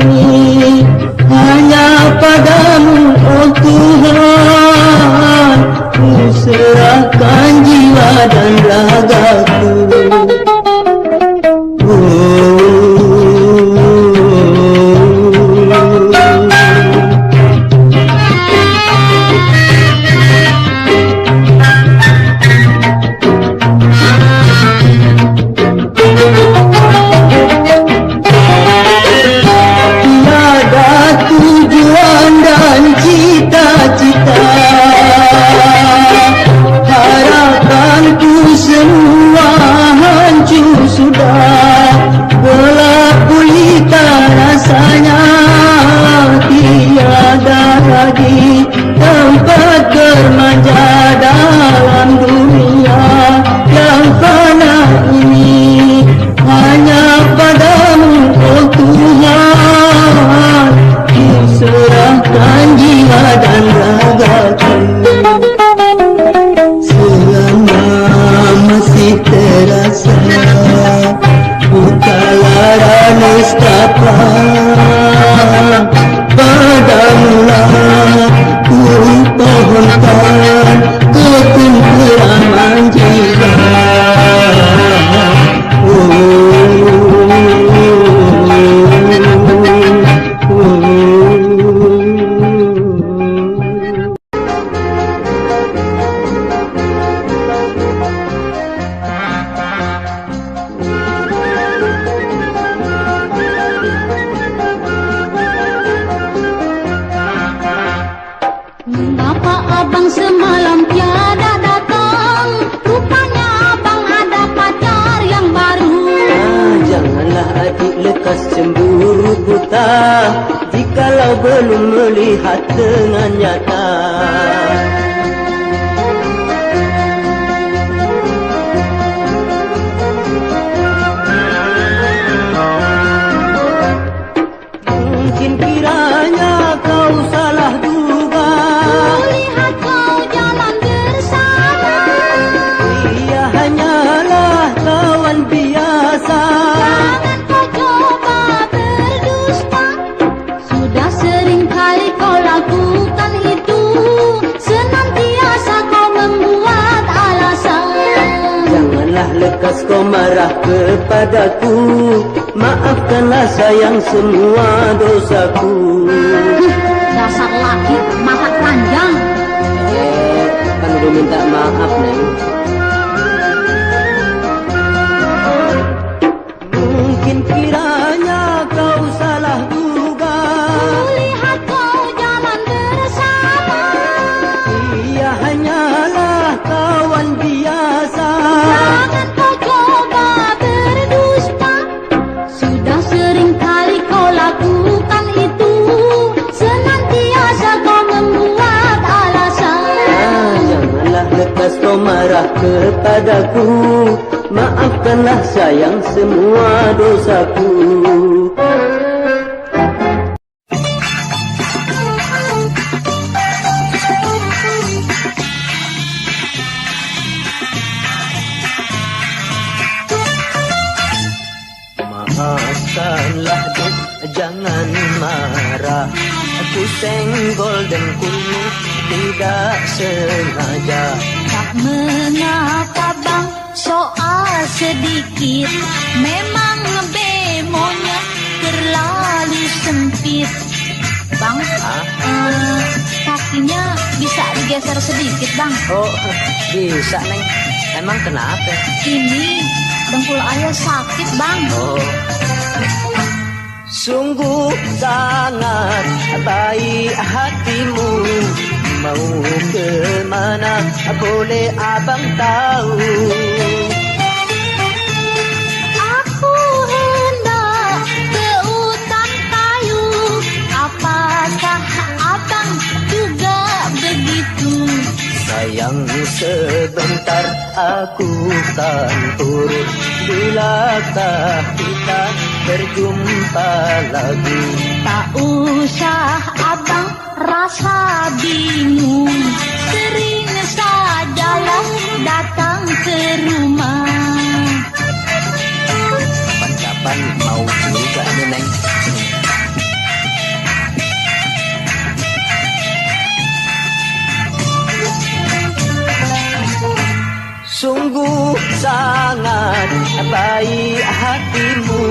ini. Hanya padamu, oh Tuhan, ku serahkan jiwa dan ragaku. Jikalau belum melihat dengan nyata, kepadaku, maafkanlah sayang semua dosaku.
Dasar laki mata keranjang.
Kan udah minta maaf, Neng. Mungkin kiranya kau salah duga,
Kulihat kau jalan bersama,
ia hanyalah kawan biasa.
jangan kau coba berdusta. Sudah sering kali kau lakukan itu, senantiasa kau membuat alasan.
Janganlah lekas kau marah kepadaku, maafkanlah sayang semua dosaku. Maafkanlah Duk, jangan marah. Aku senggol dengkulmu tidak sengaja.
Tak mengapa bang, soal sedikit. Memang bemonya terlalu sempit. Bang, kakinya bisa digeser sedikit bang.
Oh, bisa Neng. Emang kenapa?
Ini dengkul ayah sakit bang.
Oh, sungguh sangat baik hatimu. Mau kemana boleh abang tahu.
Aku hendak ke hutan kayu. Apakah abang juga begitu?
Sayang sebentar aku kan turun. Bilakah kita berjumpa lagi?
Tak usah abang rasa bingung, sering sajalah datang ke rumah.
Kapan-kapan mau juga nih Neng. Sungguh sangat baik hatimu.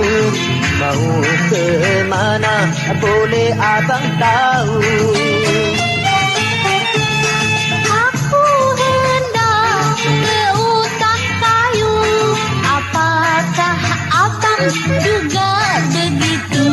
Mau kemana boleh abang tahu.
Aku hendak ke hutan kayu. Apakah abang juga begitu?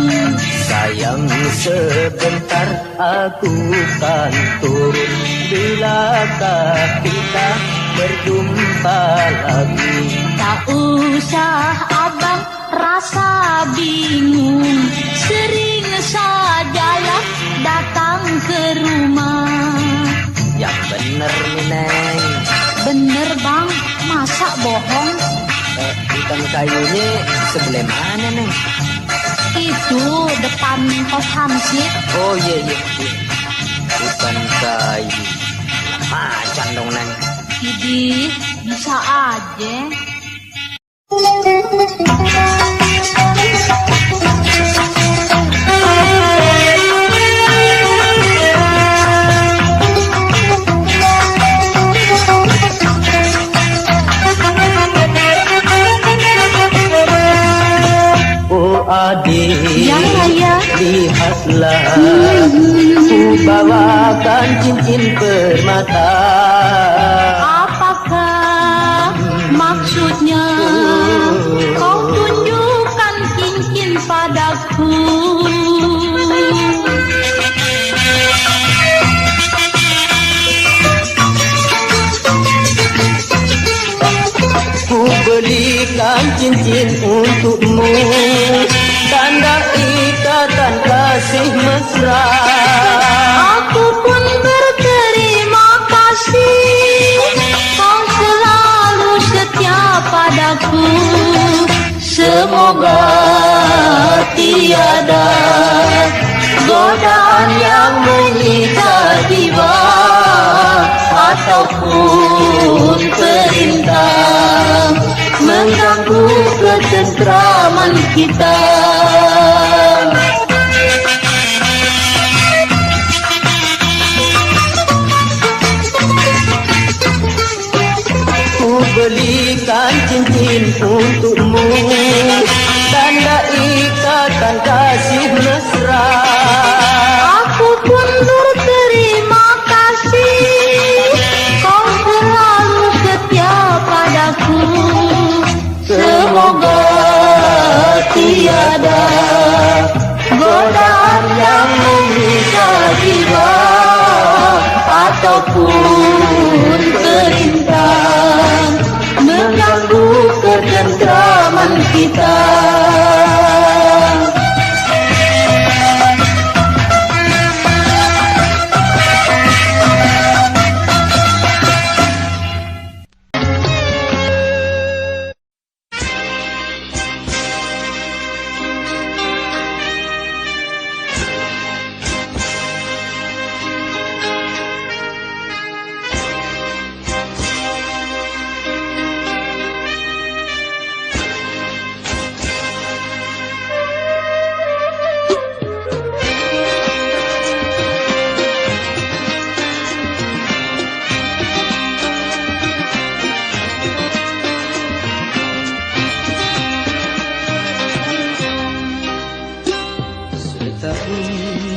Sayang sebentar aku kan turun. Bilakah kita berjumpa lagi?
Tak usah abang rasa bingung, sering sajalah datang ke rumah.
Yang bener nih Neng.
Bener bang, masa bohong?
Hutan kayunya sebelah mana Neng?
Itu depan pos Hamsid.
Oh iya. Hutan kayu. Macan dong Neng.
Idi, bisa aja.
Oh adik,
Ya, ya.
lihatlah, ku bawakan cincin permata.
Apakah maksudnya kau tunjukkan cincin padaku?
Ku belikan cincin untukmu, tanda ikatan kasih mesra.
Aku pun berterima kasih, kau selalu setia padaku.
Semoga tiada godaan yang menyita jiwa ataupun perintah mengganggu ketentraman kita. Ku belikan cincin untukmu,
akan kasih mesra.
Aku pun berterima kasih, kau selalu setia padaku.
Semoga tiada godaan yang menyiksa jiwa ataupun perintah mengganggu ketentraman kita.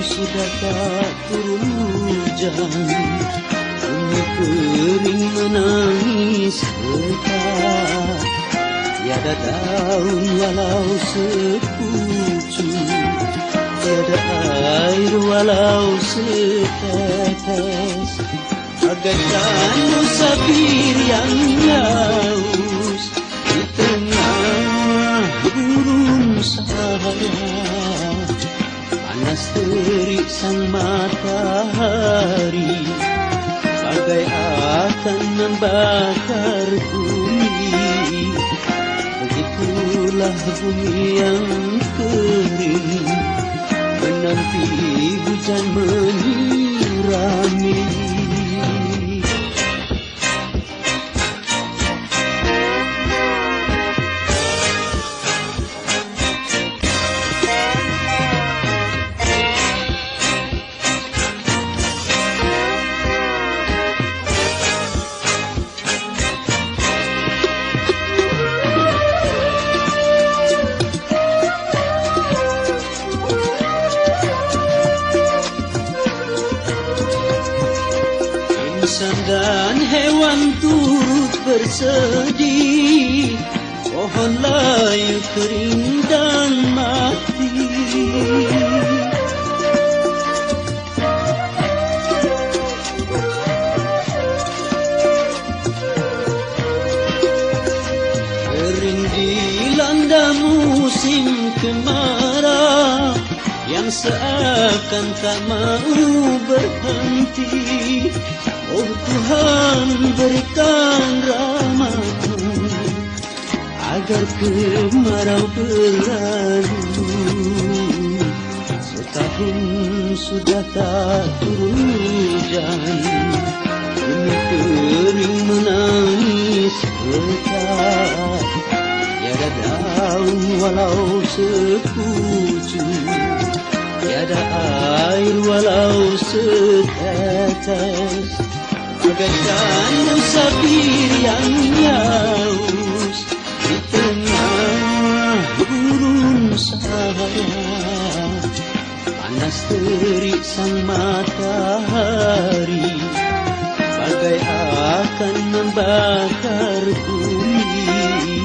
Sudah tak turun hujan, bumi kering menangis lekat. Tiada daun walau sepucuk, tiada air walau setetes. Bagaikan musafir yang haus di tengah gurun sahara. Panas terik sang matahari bagai akan membakar bumi. Begitulah bumi yang kering menanti hujan menyirami. Insan dan hewan turut bersedih, pohon layu kering dan mati. Kering dilanda musim kemarau yang seakan tak mau berhenti. Oh Tuhan, berikan rahmat-Mu agar kemarau berlalu. Setahun sudah tak turun hujan, bumi kering menangis lekat. Tiada daun walau sepucuk, tiada air walau setetes. Bagaikan musafir yang haus di tengah gurun sahara. Panas terik sang matahari bagai akan membakar bumi.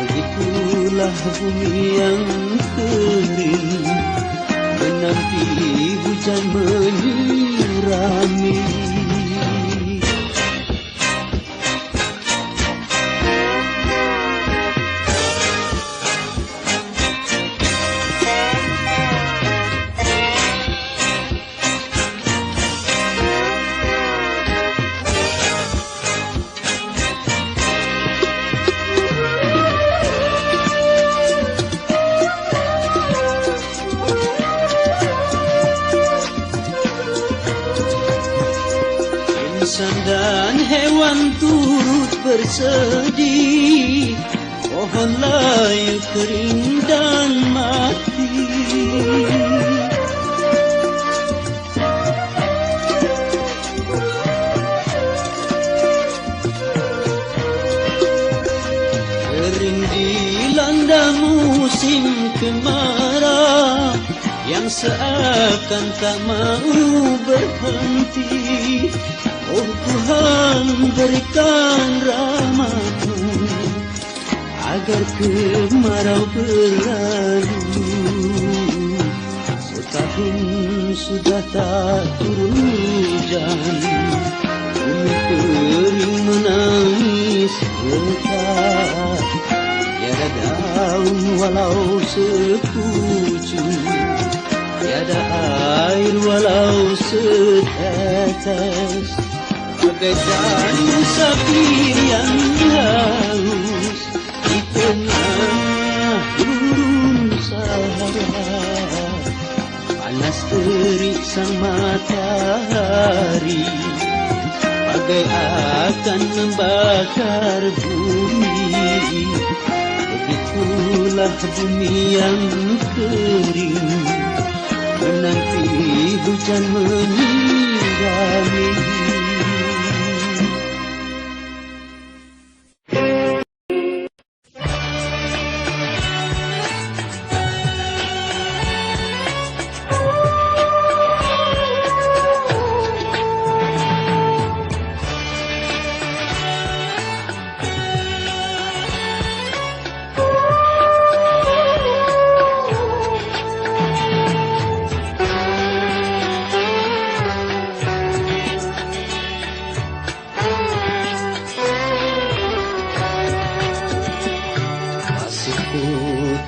Begitulah bumi yang kering menanti hujan menyirami. Insan dan hewan turut bersedih, pohon layu kering dan mati. Kering dilanda musim kemarau
yang seakan tak mau berhenti. Oh Tuhan, berikan rahmat-Mu agar kemarau berlalu. Setahun sudah tak turun hujan, bumi kering menangis lekat. Tiada daun walau sepucuk, tiada air walau setetes. Bagaikan musafir yang haus di tengah gurun Sahara. Panas terik sang matahari bagai akan membakar bumi. Begitulah bumi yang kering menanti hujan menyirami.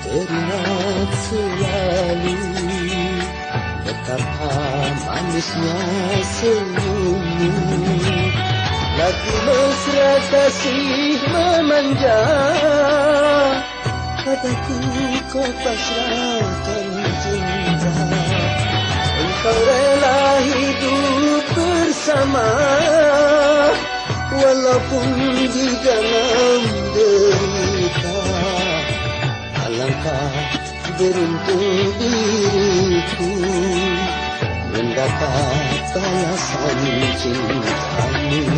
Teringat selalu betapa manisnya senyummu. Lagi mesra kasih memanja, padaku kau pasrahkan cinta. Engkau rela hidup bersama walaupun di dalam derita. Alangkah beruntung diriku mendapat balasan cintamu.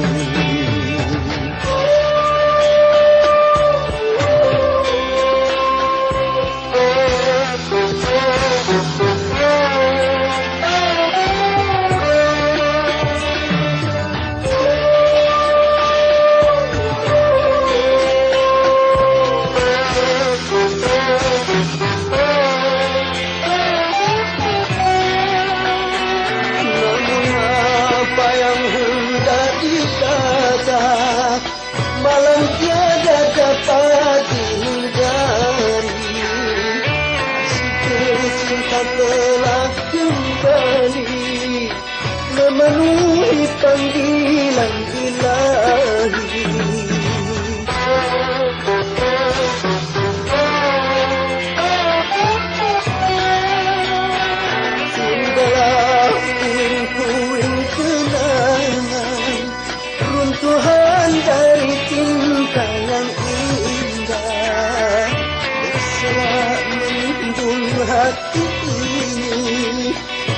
Malam tiada dapat dihindari, cinta telah kembali memenuhi panggilan ilahi. Sudahlah puing-puing kenangan, runtuhan dari cinta yang indah, berselak menimbun hati ini,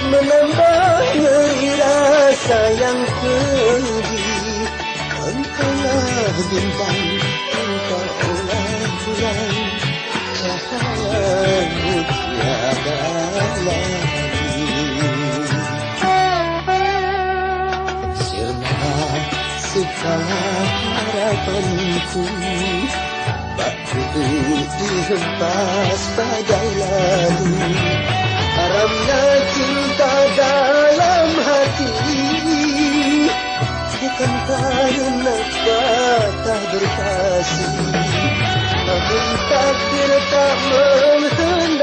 menambah nyeri rasa yang pedih. Engkaulah bintang, engkaulah bulan, cahayamu tiada lagi. Sirna segala harapanku, bak duduk dihempas badai lalu. Haramnya cinta dalam hati, bukan karena patah berkasih, namun takdir tak menghendaki.